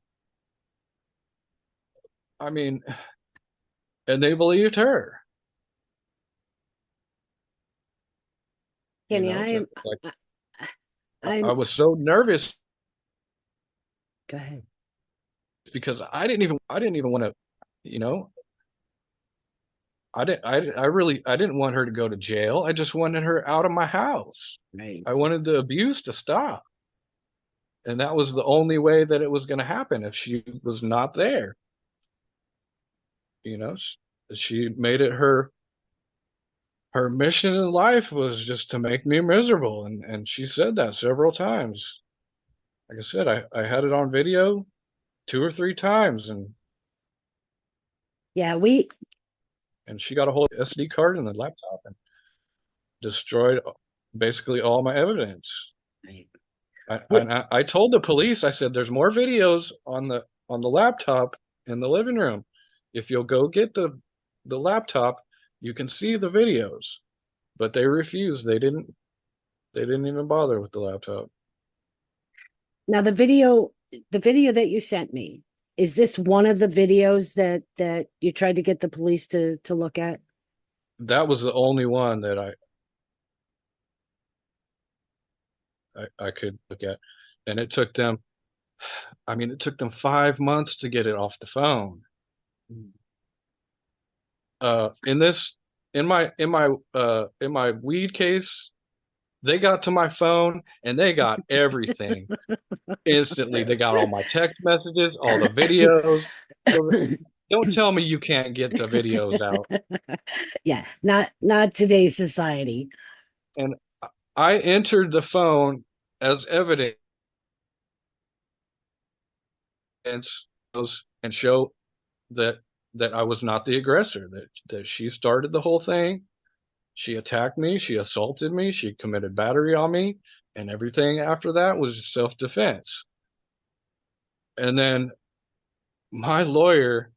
I mean, and they believed her. Kenny, So like I- I I'm was so nervous go ahead. because I didn't even want to, you know, I didn't want her to go to jail. I just wanted her out of my house. Right. I wanted the abuse to stop. And that was the only way that it was going to happen if she was not there. You know, she made it her mission in life was just to make me miserable, and she said that several times. Like I said, I had it on video two or three times, Yeah, we and she got a whole SD card in the laptop and destroyed basically all my evidence. right. I told the police, I said, there's more videos on the laptop in the living room. If you'll go get the laptop, you can see the videos. But they refused. They didn't even bother with the laptop. Now the video that you sent me, is this one of the videos that you tried to get the police to look at? That was the only one that I could look at. And it took them, I mean, it took them 5 months to get it off the phone. In this, in my weed case, they got to my phone and they got everything instantly. They got all my text messages, all the videos. So don't tell me you can't get the videos out. Yeah, not today's society. And I entered the phone as evidence and show that I was not the aggressor, that she started the whole thing. She attacked me, she assaulted me, she committed battery on me, and everything after that was self-defense. And then my lawyer,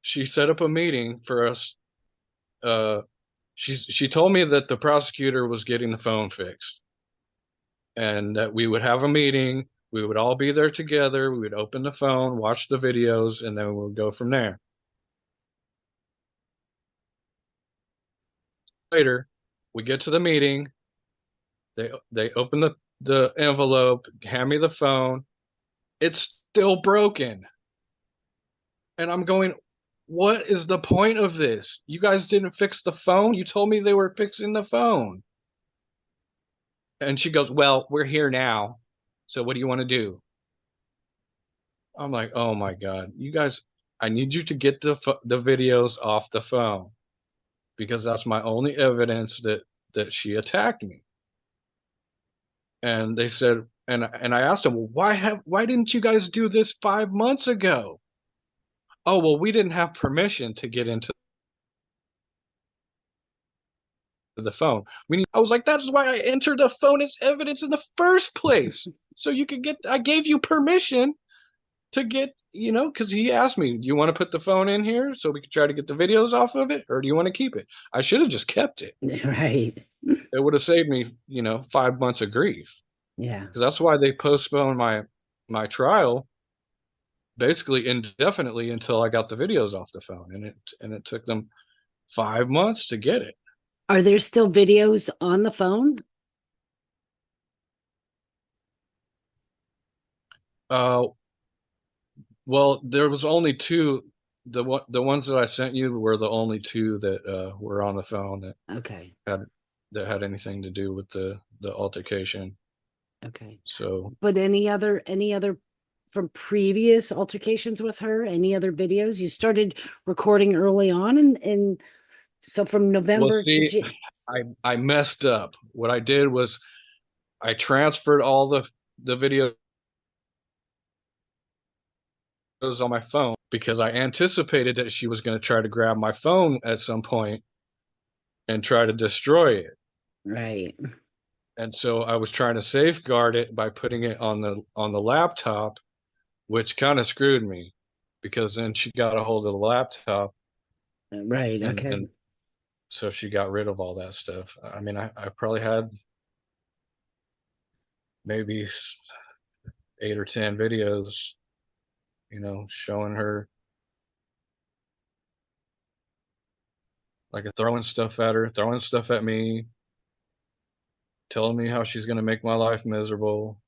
she set up a meeting for us. Uh, she told me that the prosecutor was getting the phone fixed and that we would have a meeting We would all be there together. We would open the phone, watch the videos, and then we would go from there. Later, we get to the meeting. They open the envelope, hand me the phone. It's still broken. And I'm going, what is the point of this? You guys didn't fix the phone? You told me they were fixing the phone. And she goes, well, we're here now. So what do you want to do? I'm like, oh my God, you guys, I need you to get the videos off the phone because that's my only evidence that she attacked me. And they said, and I asked them, well, why didn't you guys do this 5 months ago? Oh, well, we didn't have permission to get into the phone. I was like, that's why I entered the phone as evidence in the first place. So you could I gave you permission to get, because he asked me, do you want to put the phone in here so we could try to get the videos off of it, or do you want to keep it? I should have just kept it. Right. It would have saved me, 5 months of grief. Yeah. Because that's why they postponed my trial basically indefinitely until I got the videos off the phone, and it took them 5 months to get it. Are there still videos on the phone? Well, there was only two. The ones that I sent you were the only two that were on the phone Okay. that had anything to do with the altercation. Okay. So, But any other from previous altercations with her, any other videos? You started recording early on, and so from well, November to see, I messed up. What I did was I transferred all the videos on my phone because I anticipated that she was going to try to grab my phone at some point and try to destroy it. Right. And so I was trying to safeguard it by putting it on the laptop, which kind of screwed me because then she got a hold of the laptop. Right. Okay. And so she got rid of all that stuff. I mean, I probably had maybe 8 or 10 videos, showing her like throwing stuff at her, throwing stuff at me, telling me how she's going to make my life miserable.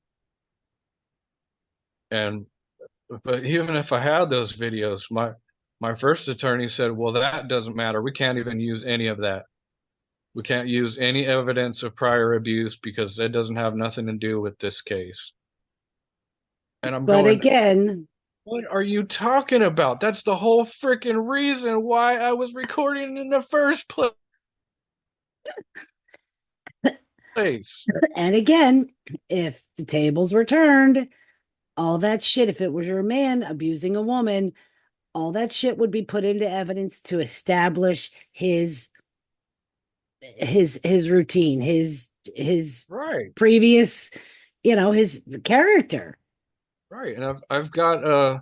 But even if I had those videos, my first attorney said, well, that doesn't matter. We can't even use any of that. We can't use any evidence of prior abuse because it doesn't have nothing to do with this case. And I'm But going, again, what are you talking about? That's the whole freaking reason why I was recording in the first place. and again, if the tables were turned, all that shit, if it was your man abusing a woman, all that shit would be put into evidence to establish his routine, his Right. previous, his character. Right. And I've got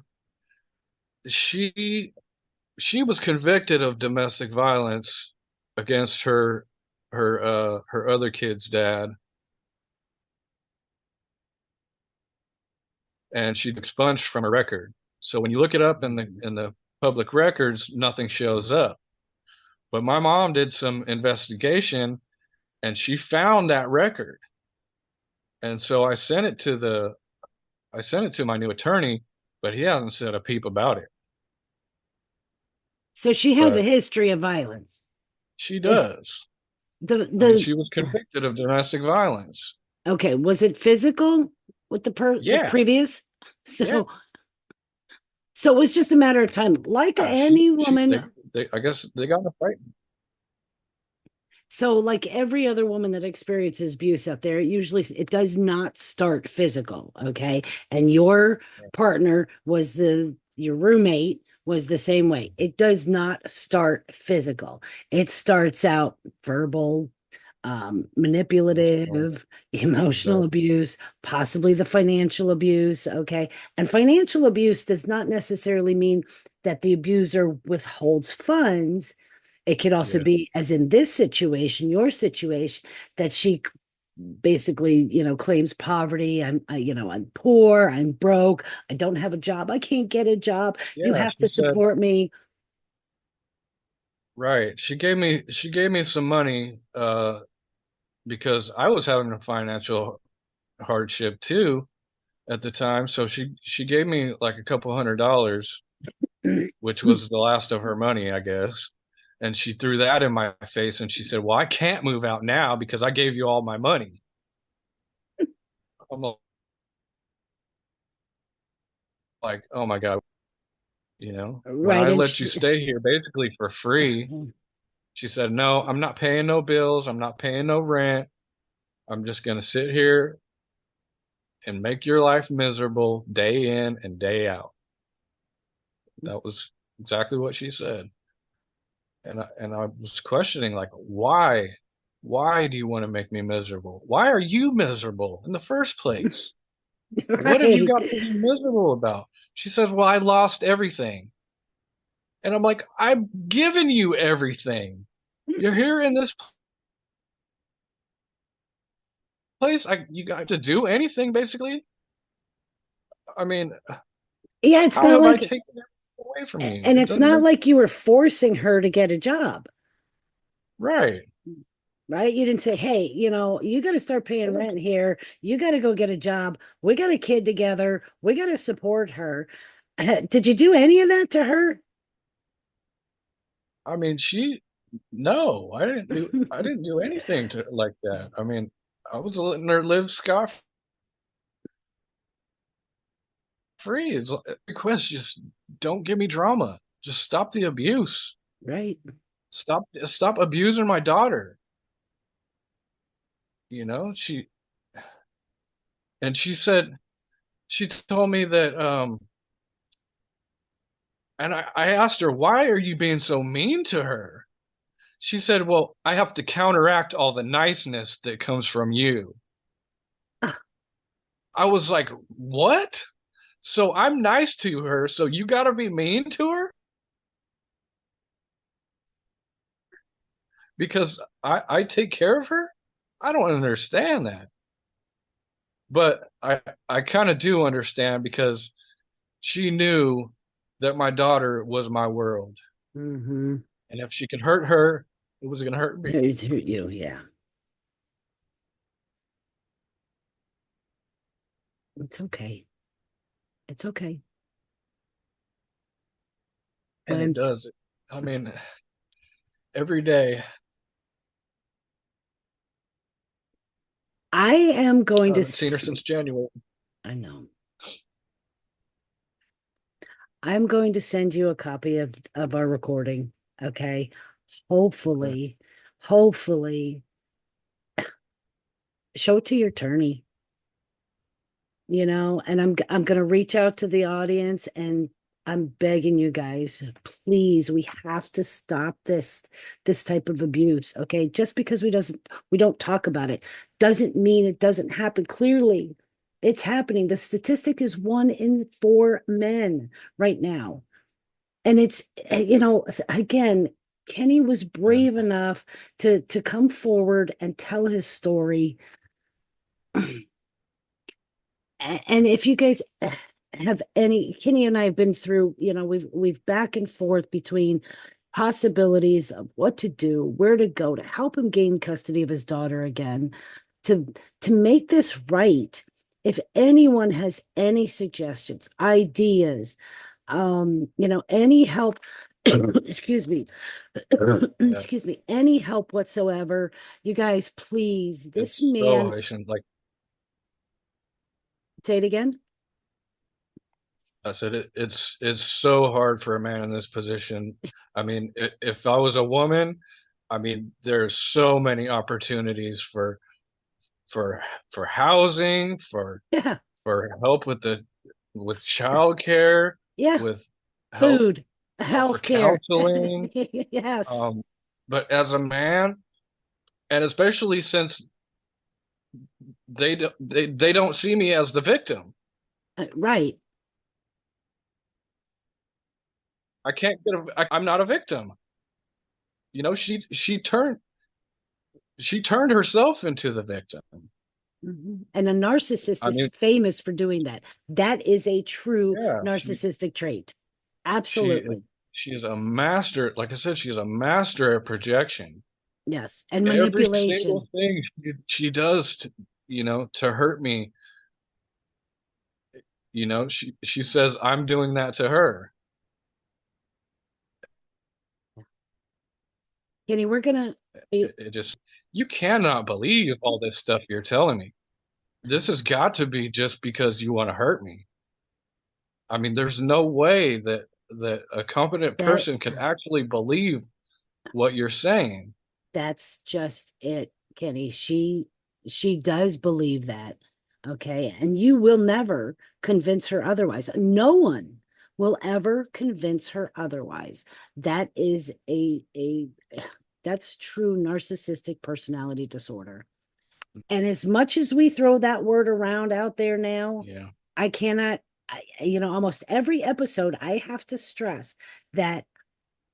she was convicted of domestic violence against her other kid's dad, and she expunged from her record. So when you look it up in the public records, nothing shows up. But my mom did some investigation and she found that record. And so I sent it to my new attorney, but he hasn't said a peep about it. So she has a history of violence. She does. I mean, she was convicted of domestic violence. Okay, was it physical with the previous? So, yeah. So it was just a matter of time. Like any woman, I guess they got in a fight. So like every other woman that experiences abuse out there, it does not start physical, okay? And your partner your roommate was the same way. It does not start physical. It starts out verbal, manipulative, emotional abuse, possibly the financial abuse, okay? And financial abuse does not necessarily mean that the abuser withholds funds. It could also be, as in this situation, your situation, that she basically, claims poverty. I'm poor, I'm broke, I don't have a job, I can't get a job. You Yeah, have she to said, support me. right. She gave me some money because I was having a financial hardship too at the time. So she gave me like a couple $100, which was the last of her money, I guess. And she threw that in my face and she said, "Well, I can't move out now because I gave you all my money." I'm like, "Oh my God, when Right. I And let you stay here basically for free." She said, "No, I'm not paying no bills. I'm not paying no rent. I'm just going to sit here and make your life miserable day in and day out." That was exactly what she said. And I was questioning, like, why? Why do you want to make me miserable? Why are you miserable in the first place? What have you right. got to be miserable about? She says, "Well, I lost everything." And I'm like, "I've given you everything. You're here in this place. You got to do anything, basically. I mean, Yeah, it's how not have I like, taken it away from you? and It it's doesn't not make like you were forcing her to get a job. right. Right? You didn't say, hey, you got to start paying rent here. You got to go get a job. We got a kid together. We got to support her. Did you do any of that to her? I mean, no, I didn't do anything to like that. I mean, I was letting her live scot free. It's request, just don't give me drama. Just stop the abuse. Right. Stop abusing my daughter. You know, she said she told me that and I asked her, "Why are you being so mean to her?" She said, "Well, I have to counteract all the niceness that comes from you." Ah, I was like, "What?" So I'm nice to her, so you got to be mean to her because I take care of her? I don't understand that. But I kind of do understand because she knew that my daughter was my world. mm-hmm. And if she could hurt her, it was going to hurt me. Hurt you. Yeah. It's okay. It's okay. And it When does. I mean, every day. I am I going to, haven't seen her since January. I know, I'm going to send you a copy of our recording. Okay. Okay. Hopefully, show it to your attorney. And I'm going to reach out to the audience, and I'm begging you guys, please, we have to stop this type of abuse. Okay, just because we don't talk about it doesn't mean it doesn't happen. Clearly it's happening. The statistic is 1 in 4 men right now. And it's, again, Kenny was Yeah. brave enough to come forward and tell his story. And if you guys have any, Kenny and I have been through, we've back and forth between possibilities of what to do, where to go to help him gain custody of his daughter again, to to make this right. If anyone has any suggestions, ideas, any help, excuse me, Yeah. excuse me, any help whatsoever, you guys, please, this It's so man, I shouldn't like say it again. I said it's so hard for a man in this position. I mean, if I was a woman, I mean, there's so many opportunities for for housing, Yeah. for help with childcare, Yeah. with help Food, for healthcare. counseling. Yes. Um, but as a man, and especially since they don't see me as the victim, Right. I can't get I'm not a victim. You know, she turned she turned herself into the victim. And a narcissist I is mean, famous for doing that. That is a true yeah, narcissistic trait. she Absolutely. she's a master. Like I said, she's a master at projection. Yes. And Every single manipulation. thing she does, to hurt me. She says I'm doing that to her. Kenny, we're gonna be It just you cannot believe all this stuff you're telling me. This has got to be just because you want to hurt me. I mean, there's no way that a competent that person could actually believe what you're saying. that's just it, Kenny. She does believe that. Okay. And you will never convince her otherwise. No one will ever convince her otherwise. That is a that's true narcissistic personality disorder. And as much as we throw that word around out there now, Yeah. I cannot, almost every episode, I have to stress that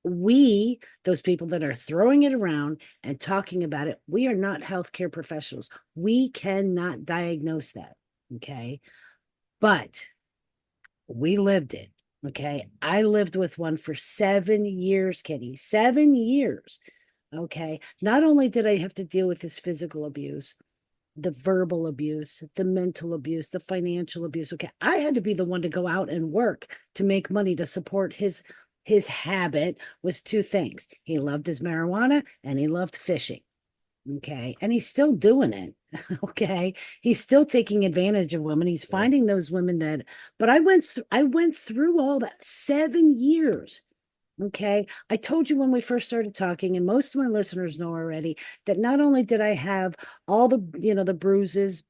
those people that are throwing it around and talking about it, we are not healthcare professionals. We cannot diagnose that. Okay. But we lived it. Okay. I lived with one for 7 years, Kitty, 7 years. Okay. Not only did I have to deal with his physical abuse, the verbal abuse, the mental abuse, the financial abuse. Okay. I had to be the one to go out and work to make money to support his habit was two things. He loved his marijuana and he loved fishing. Okay. And he's still doing it. Okay. He's still taking advantage of women. He's finding those women but I went through all that 7 years. Okay. I told you when we first started talking, and most of my listeners know already, that not only did I have all the bruises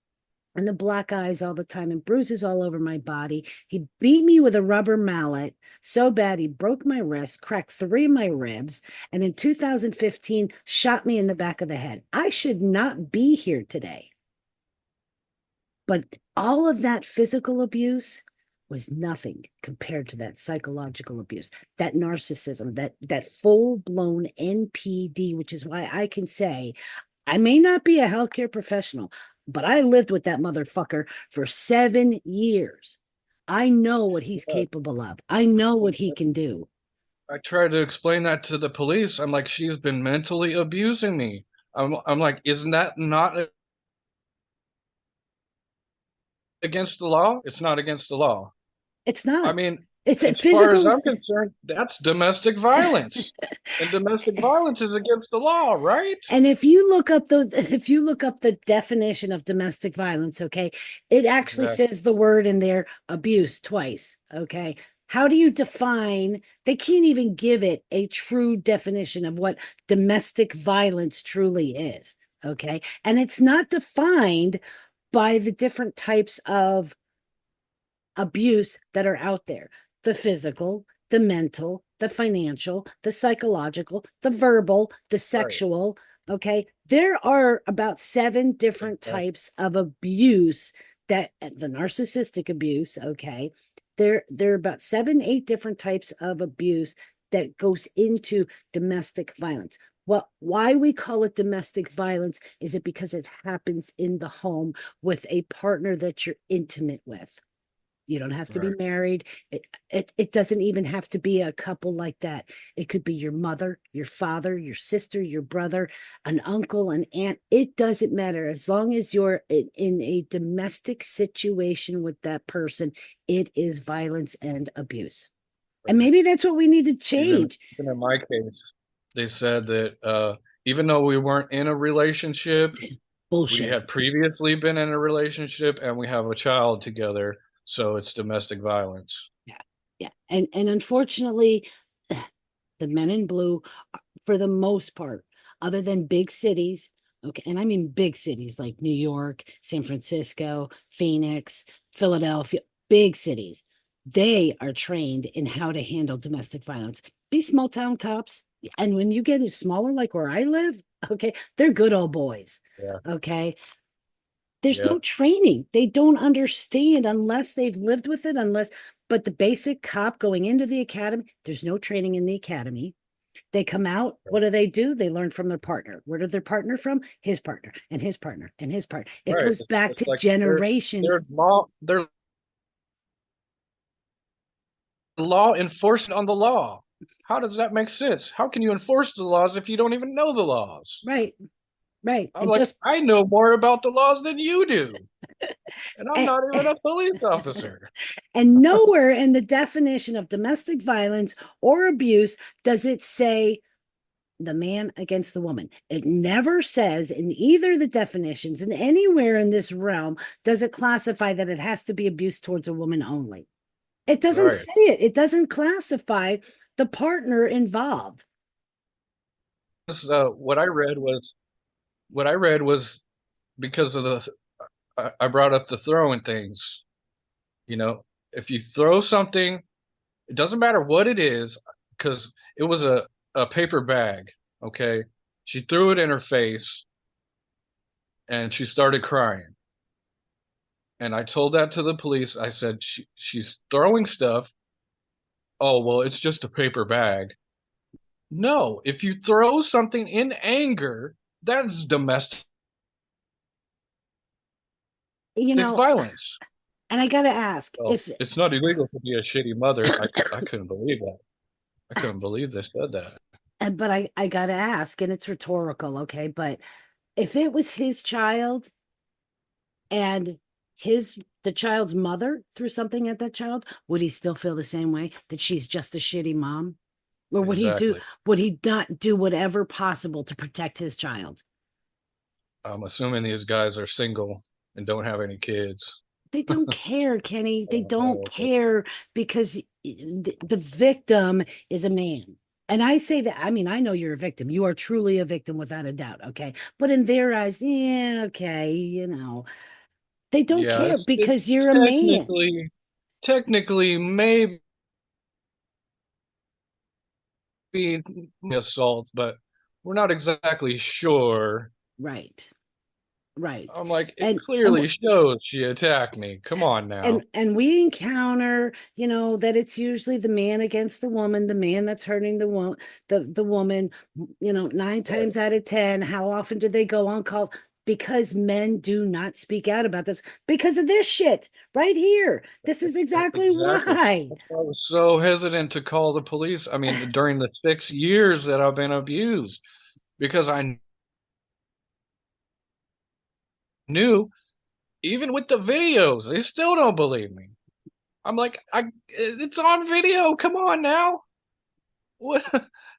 and the black eyes all the time and bruises all over my body, he beat me with a rubber mallet so bad he broke my wrist, cracked 3 of my ribs, and in 2015 shot me in the back of the head. I should not be here today. But all of that physical abuse was nothing compared to that psychological abuse, that narcissism, that full-blown NPD, which is why I can say I may not be a healthcare professional, but I lived with that motherfucker for 7 years. I know what he's capable of. I know what he can do. I tried to explain that to the police. I'm like, she's been mentally abusing me. I'm like, isn't that not against the law? It's not against the law. It's I not. mean, It's a as far as physical. I'm concerned, that's domestic violence. And domestic violence is against the law, right? And if you look up the definition of domestic violence, okay, it actually Exactly. says the word in there abuse twice. Okay. How do you define? They can't even give it a true definition of what domestic violence truly is. Okay. And it's not defined by the different types of abuse that are out there: the physical, the mental, the financial, the psychological, the verbal, the Right. sexual. Okay. There are about 7 different Exactly. types of abuse that the narcissistic abuse. Okay. There are about 7, 8 different types of abuse that goes into domestic violence. Why we call it domestic violence is it because it happens in the home with a partner that you're intimate with. You don't have to be Right. married. It doesn't even have to be a couple like that. It could be your mother, your father, your sister, your brother, an uncle, an aunt. It doesn't matter. As long as you're in a domestic situation with that person, it is violence and abuse. And Right. maybe that's what we need to Even change. even in my case, they said that even though we weren't in a relationship, we Bullshit. had previously been in a relationship and we have a child together, so it's domestic violence. Yeah. Yeah. And unfortunately, the men in blue, for the most part, other than big cities, okay, and I mean big cities like New York, San Francisco, Phoenix, Philadelphia, big cities, they are trained in how to handle domestic violence. These small town cops, and when you get smaller, like where I live, okay, they're good old boys. Yeah. Okay. There's Yeah. no training. They don't understand unless they've lived with it, but the basic cop going into the academy, there's no training in the academy. They come out. What do? They learn from their partner. Where did their partner from? His partner and his partner and his partner. It Right. goes back It's to like generations. they're law enforcement on the law. How does that make sense? How can you enforce the laws if you don't even know the laws? Right. Right. I'm And like, just I know more about the laws than you do, and I'm and, not even a police officer. and nowhere in the definition of domestic violence or abuse does it say the man against the woman. It never says in either the definitions and anywhere in this realm does it classify that it has to be abuse towards a woman only. It doesn't Right. say it. It doesn't classify the partner involved. This, what I read was because of I brought up the throwing things. You know, if you throw something, it doesn't matter what it is, because it was a paper bag. Okay, she threw it in her face, and she started crying. And I told that to the police. I said she's throwing stuff. Oh, well, it's just a paper bag. No, if you throw something in anger, that's domestic You know, violence. and I got to ask Well, if, it's not illegal to be a shitty mother. I couldn't believe that. I couldn't believe they said that. but I got to ask, and it's rhetorical, okay? But if it was his child and the child's mother threw something at that child, would he still feel the same way that she's just a shitty mom? Or Exactly. would he not do whatever possible to protect his child? I'm assuming these guys are single and don't have any kids. They don't care, Kenny. I They don't don't know, but care because the victim is a man. And I say that, I mean, I know you're a victim. You are truly a victim without a doubt. Okay. But in their eyes, yeah, okay, they don't yeah, care it's because you're a man. technically maybe assault, but we're not exactly sure. Right. Right. I'm like, it And and clearly shows she attacked me. Come on now. and we encounter, that it's usually the man against the woman, the man that's hurting the woman, nine Right. times out of 10. How often do they go on call? Because men do not speak out about this because of this shit right here. This is exactly Exactly. why. That's why I was so hesitant to call the police. I mean, during the 6 years that I've been abused, because I knew, even with the videos, they still don't believe me. I'm like, it's on video. Come on now. What?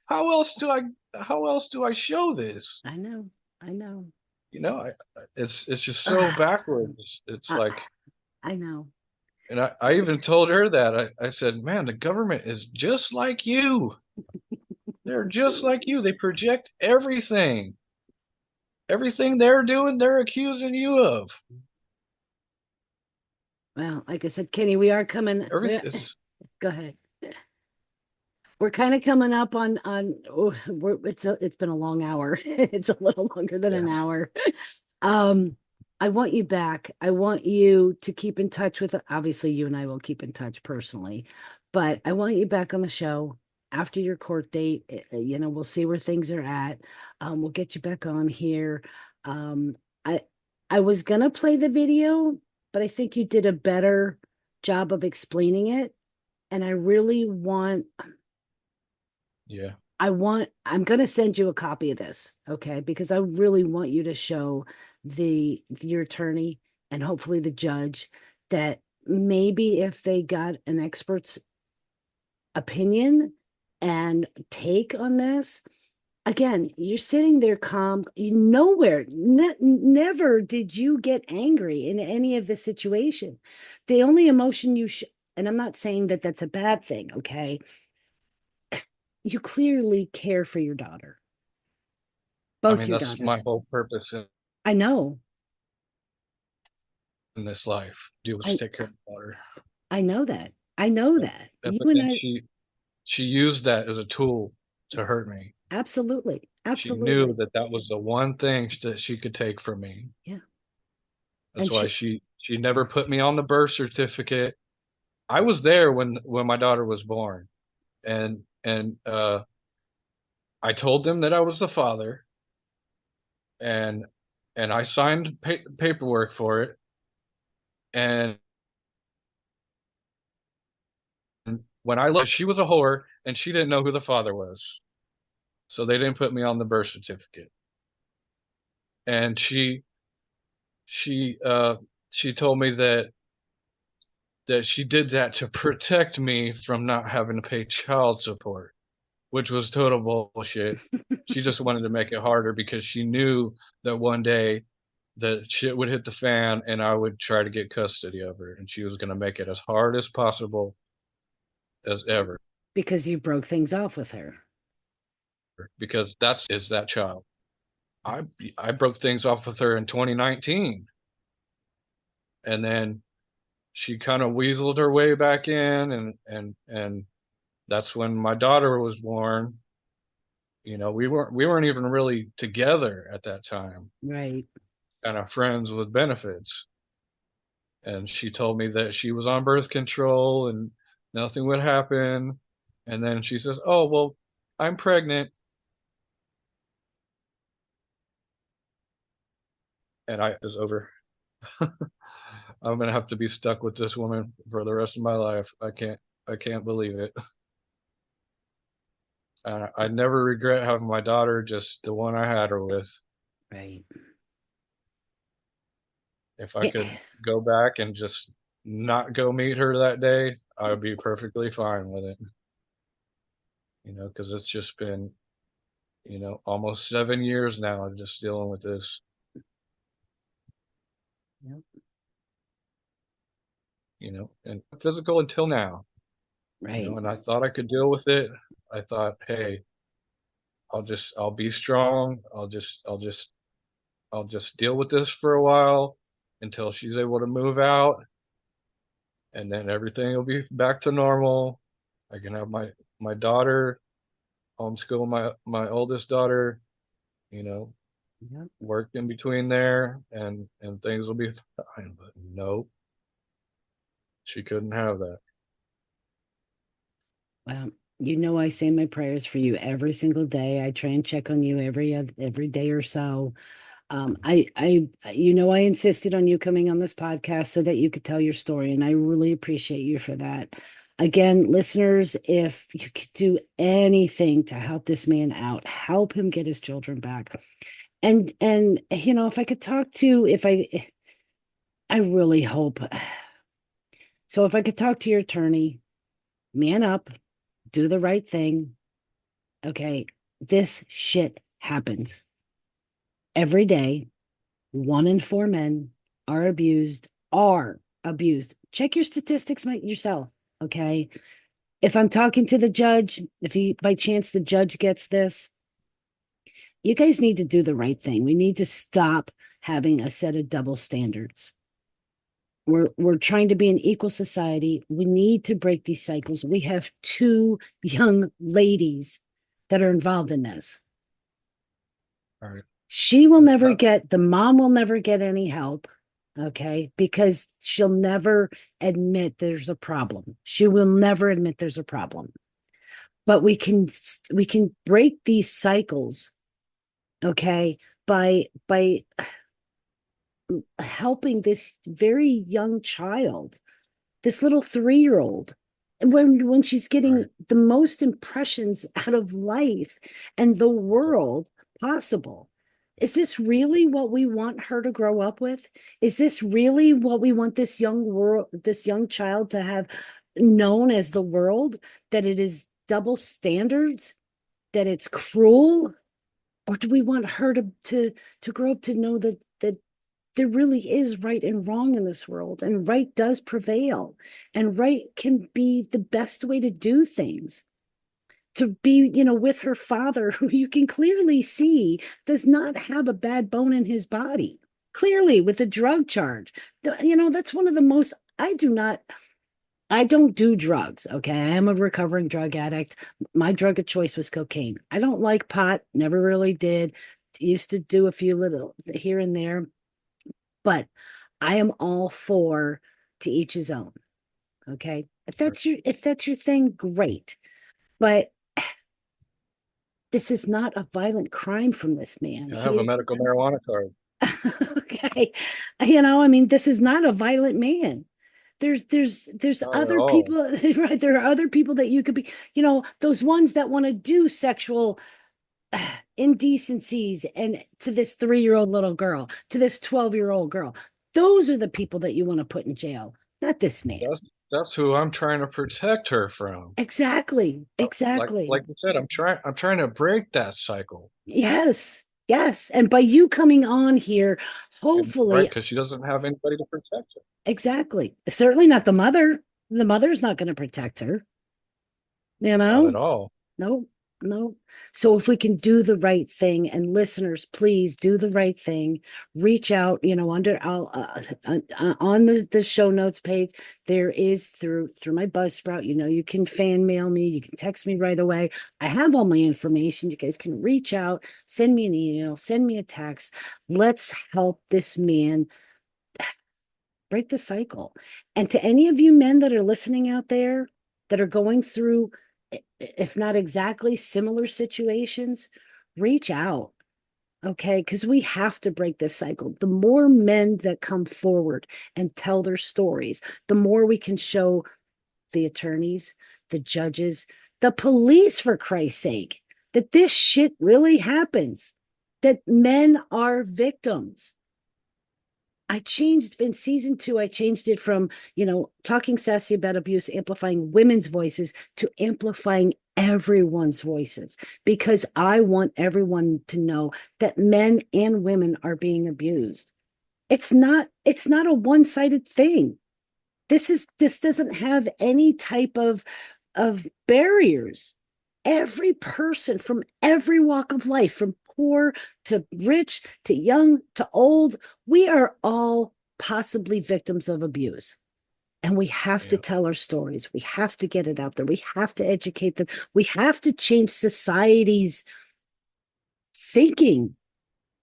How else do I? How else do I show this? I know. I know. You know, it's just so backwards. It's I, like, I know. and I even told her that. I said, man, the government is just like you. They're just like you. They project everything. Everything they're doing, they're accusing you of. Well, like I said, Kenny, we are coming. Everything is, Go ahead. We're kind of coming up on it's been a long hour. It's a little longer than yeah. an hour. I want you back. I want you to keep in touch with, obviously you and I will keep in touch personally, but I want you back on the show after your court date. We'll see where things are at. We'll get you back on here. Um, I I was gonna play the video, but I think you did a better job of explaining it. And I really want Yeah. I'm going to send you a copy of this, okay? Because I really want you to show your attorney and hopefully the judge that maybe if they got an expert's opinion and take on this, again, you're sitting there calm, never did you get angry in any of the situation. The only emotion and I'm not saying that that's a bad thing, okay? You clearly care for your daughter, I both mean, your that's my daughters. whole purpose I know. in this life. Do was I take care of my daughter. I know that. I know that. You But and then I she used that as a tool to hurt me. absolutely, She knew absolutely. that that was the one thing that she could take from me. Yeah. That's And why she never put me on the birth certificate. I was there when my daughter was born, and I told them that I was the father, and I signed paperwork for it. And when I looked, she was a whore, and she didn't know who the father was, so they didn't put me on the birth certificate. And she uh she told me that she did that to protect me from not having to pay child support, which was total bullshit. She just wanted to make it harder because she knew that one day that shit would hit the fan and I would try to get custody of her, and she was going to make it as hard as possible as ever, Because you broke things off with her. because that's is that child. I I broke things off with her in 2019, and then she kind of weaseled her way back in, and that's when my daughter was born. We weren't even really together at that time, Right. kind of friends with benefits. And she told me that she was on birth control and nothing would happen. And then she says, "Oh, well, I'm pregnant." And I is over. I'm gonna have to be stuck with this woman for the rest of my life. I can't believe it. I never regret having my daughter, just the one I had her with. Right. If I Yeah. could go back and just not go meet her that day, I would be perfectly fine with it. Because it's just been, almost 7 years now of just dealing with this, Yep. and physical until now, Right. and I thought I could deal with it. I thought, hey, I'll be strong. I'll just deal with this for a while until she's able to move out, and then everything will be back to normal. I can have my daughter, homeschool my oldest daughter, you know, Yep. work in between there, and things will be fine. But nope, she couldn't have that. Well, I say my prayers for you every single day. I try and check on you every day or so. I insisted on you coming on this podcast so that you could tell your story, and I really appreciate you for that. Again, listeners, if you could do anything to help this man out, help him get his children back. And if I could talk to, if I really hope. So if I could talk to your attorney, man up, do the right thing. Okay, this shit happens every day. 1 in 4 men are abused, Check your statistics yourself, okay? If I'm talking to the judge, if he, by chance, the judge gets this, you guys need to do the right thing. We need to stop having a set of double standards. We're trying to be an equal society. We need to break these cycles. We have 2 young ladies that are involved in this. All right. She will never get, the mom will never get any help, okay? Because she'll never admit there's a problem. She will never admit there's a problem. But we can break these cycles, okay, by helping this very young child, this little 3-year-old, when she's getting Right. the most impressions out of life and the world possible. Is this really what we want her to grow up with? Is this really what we want this young child to have known as the world? That it is double standards, that it's cruel? Or do we want her to grow up to know that there really is right and wrong in this world, and right does prevail, and right can be the best way to do things? To be, with her father, who you can clearly see does not have a bad bone in his body, clearly, with a drug charge. That's one of the most, I don't do drugs. Okay. I am a recovering drug addict. My drug of choice was cocaine. I don't like pot, never really did. Used to do a few little here and there, but I am all for to each his own. Okay. If that's your thing, great. But This is not a violent crime from this man. I have a medical marijuana card. Okay. I mean, this is not a violent man. There's Not at other all. people, right? There are other people that you could be, those ones that want to do sexual indecencies and to this 3-year-old little girl, to this 12-year-old girl. Those are the people that you want to put in jail, not this man. That's who I'm trying to protect her from. Exactly. Like Exactly. you said, I'm trying to break that cycle. Yes. Yes. And by you coming on here, And right, hopefully, because she doesn't have anybody to protect her. exactly. Certainly not the mother. The mother's not going to protect her, you Not at know? all. No, no. So if we can do the right thing, and listeners, please do the right thing. Reach out, under on the show notes page. There is through my Buzzsprout. You can fan mail me. You can text me right away. I have all my information. You guys can reach out, send me an email, send me a text. Let's help this man break the cycle. And to any of you men that are listening out there that are going through, if not exactly similar situations, reach out. Okay. Because we have to break this cycle. The more men that come forward and tell their stories, the more we can show the attorneys, the judges, the police, for Christ's sake, that this shit really happens, that men are victims. I changed in season 2. I changed it from, talking sassy about abuse, amplifying women's voices, to amplifying everyone's voices, because I want everyone to know that men and women are being abused. It's not a one-sided thing. This doesn't have any type of barriers. Every person from every walk of life, from poor to rich to young to old, we are all possibly victims of abuse. And we have to Yeah. tell our stories. We have to get it out there. We have to educate them. We have to change society's thinking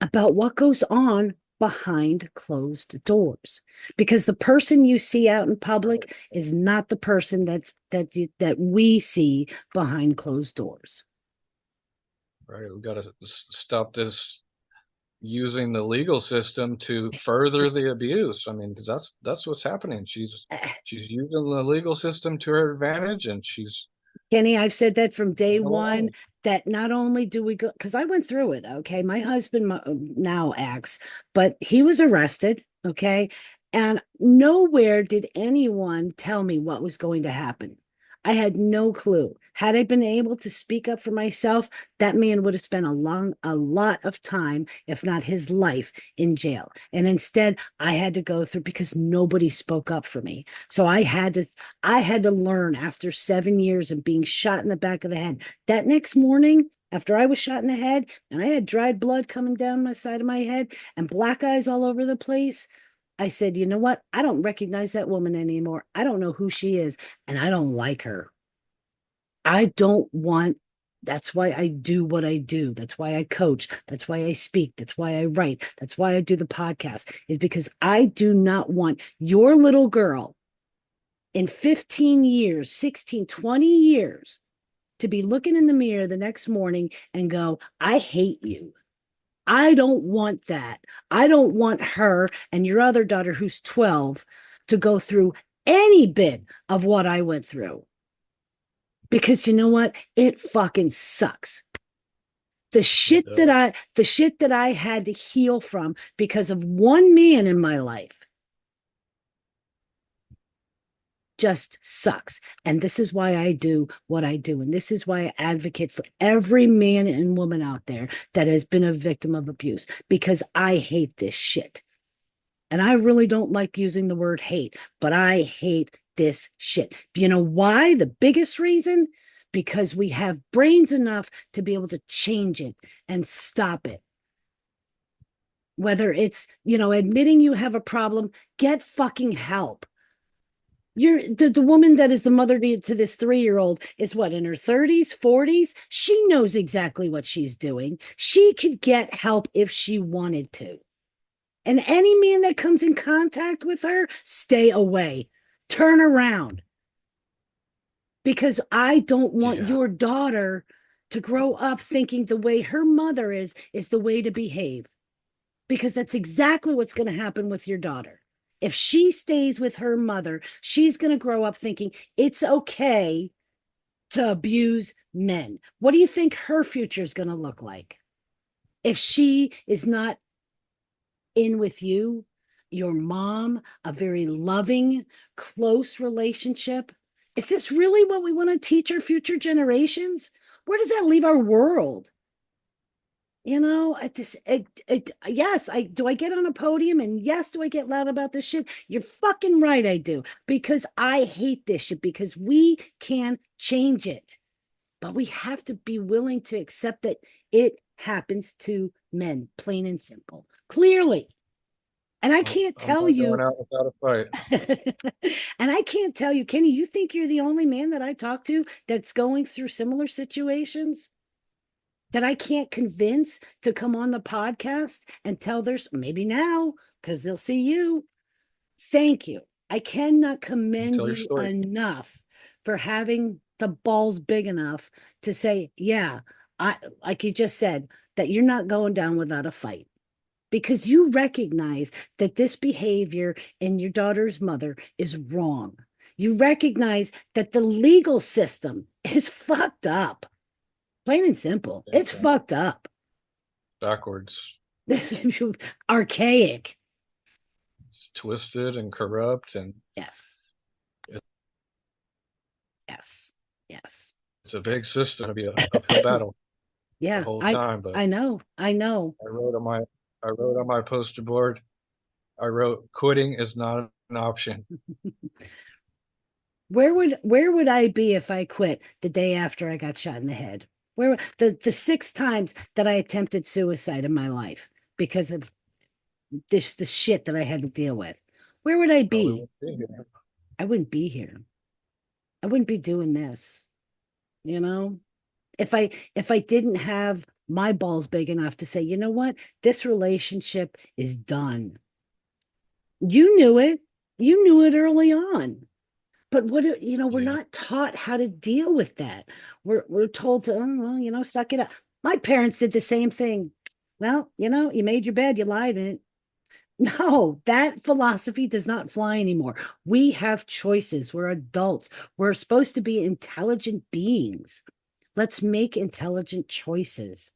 about what goes on behind closed doors, because the person you see out in public is not the person that we see behind closed doors. Right. We got to stop this using the legal system to further the abuse. I mean, because that's what's happening. She's using the legal system to her advantage, and she's Kenny, I've said that from day not one, alone. that not only do we go, because I went through it. Okay. My husband now acts, but he was arrested. Okay. And nowhere did anyone tell me what was going to happen. I had no clue. Had I been able to speak up for myself, that man would have spent a lot of time, if not his life, in jail. And instead, I had to go through, because nobody spoke up for me. So I had to learn, after 7 years of being shot in the back of the head. That next morning, after I was shot in the head and I had dried blood coming down my side of my head and black eyes all over the place, I said, you know what? I don't recognize that woman anymore. I don't know who she is, and I don't like her. I don't want, that's why I do what I do. That's why I coach. That's why I speak. That's why I write. That's why I do the podcast, is because I do not want your little girl in 15 years, 16, 20 years to be looking in the mirror the next morning and go, I hate you. I don't want that. I don't want her and your other daughter, who's 12, to go through any bit of what I went through. Because you know what? It fucking sucks. The It shit that does. I had to heal from because of one man in my life just sucks. And this is why I do what I do. And this is why I advocate for every man and woman out there that has been a victim of abuse, because I hate this shit. And I really don't like using the word hate, but I hate this shit. You know why? The biggest reason? Because we have brains enough to be able to change it and stop it. Whether it's, admitting you have a problem, get fucking help. The woman that is the mother to this 3-year-old is what, in her 30s, 40s? She knows exactly what she's doing. She could get help if she wanted to. And any man that comes in contact with her, stay away. Turn around. Because I don't want Yeah. your daughter to grow up thinking the way her mother is the way to behave. Because that's exactly what's going to happen with your daughter. If she stays with her mother, she's going to grow up thinking it's okay to abuse men. What do you think her future is going to look like? If she is not in with you, your mom, a very loving, close relationship, is this really what we want to teach our future generations? Where does that leave our world? Yes, do I get on a podium and yes, do I get loud about this shit? You're fucking right, I do, because I hate this shit, because we can change it, but we have to be willing to accept that it happens to men, plain and simple, clearly. And I can't tell you, going out without a fight. and I can't tell you, Kenny, you think you're the only man that I talk to that's going through similar situations that I can't convince to come on the podcast and tell their, maybe now, because they'll see you. Thank you. I cannot commend you enough for having the balls big enough to say, yeah, like you just said, that you're not going down without a fight. Because you recognize that this behavior in your daughter's mother is wrong. You recognize that the legal system is fucked up. Plain and simple. Yeah, it's fucked up. Backwards. Archaic. It's twisted and corrupt and yes. Yes. It's a big system to be an uphill battle. Yeah. The whole time, but I know. I wrote on my poster board, I wrote, quitting is not an option. Where would I be if I quit the day after I got shot in the head? Where the 6 times that I attempted suicide in my life because of the shit that I had to deal with. Where would I be? I wouldn't be here. I wouldn't be doing this. If I didn't have my balls big enough to say, you know what, this relationship is done. You knew it early on. But we're not taught how to deal with that. We're told to, suck it up. My parents did the same thing. Well, you made your bed, you lied in it. No, that philosophy does not fly anymore. We have choices. We're adults. We're supposed to be intelligent beings. Let's make intelligent choices.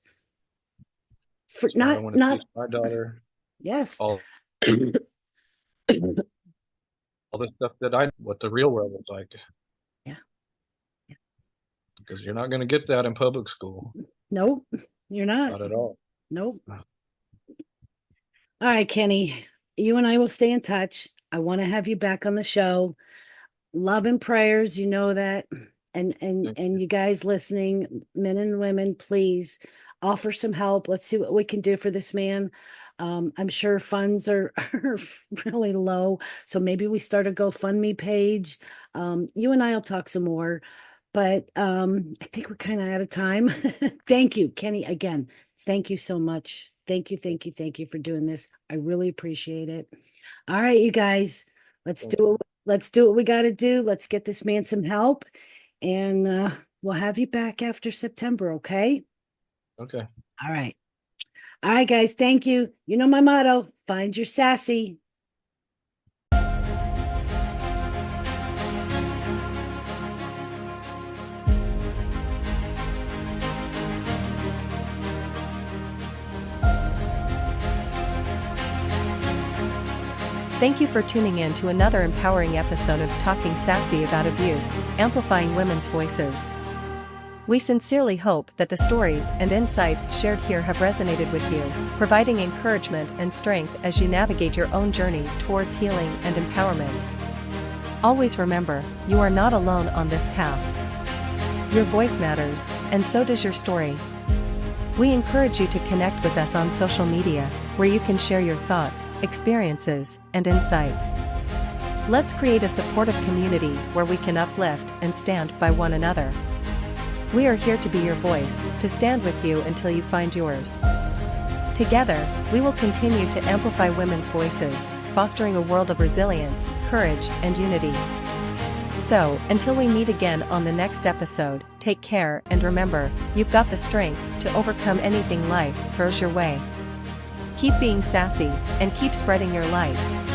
I want to teach my daughter. Yes. All the stuff that what the real world is like. Yeah. Because you're not going to get that in public school. Nope, you're not. Not at all. Nope. All right, Kenny, you and I will stay in touch. I want to have you back on the show. Love and prayers, you know that. And you guys listening, men and women, please offer some help. Let's see what we can do for this man. I'm sure funds are really low. So maybe we start a GoFundMe page. You and I will talk some more, but I think we're kind of out of time. Thank you, Kenny. Again, thank you so much. Thank you for doing this. I really appreciate it. All right, you guys, let's do what we got to do. Let's get this man some help, and we'll have you back after September. Okay. Okay. All right. All right, guys. Thank you. You know my motto, find your sassy. Thank you for tuning in to another empowering episode of Talking Sassy About Abuse, Amplifying Women's Voices. We sincerely hope that the stories and insights shared here have resonated with you, providing encouragement and strength as you navigate your own journey towards healing and empowerment. Always remember, you are not alone on this path. Your voice matters, and so does your story. We encourage you to connect with us on social media, where you can share your thoughts, experiences, and insights. Let's create a supportive community where we can uplift and stand by one another. We are here to be your voice, to stand with you until you find yours. Together, we will continue to amplify women's voices, fostering a world of resilience, courage, and unity. So, until we meet again on the next episode, take care and remember, you've got the strength to overcome anything life throws your way. Keep being sassy, and keep spreading your light.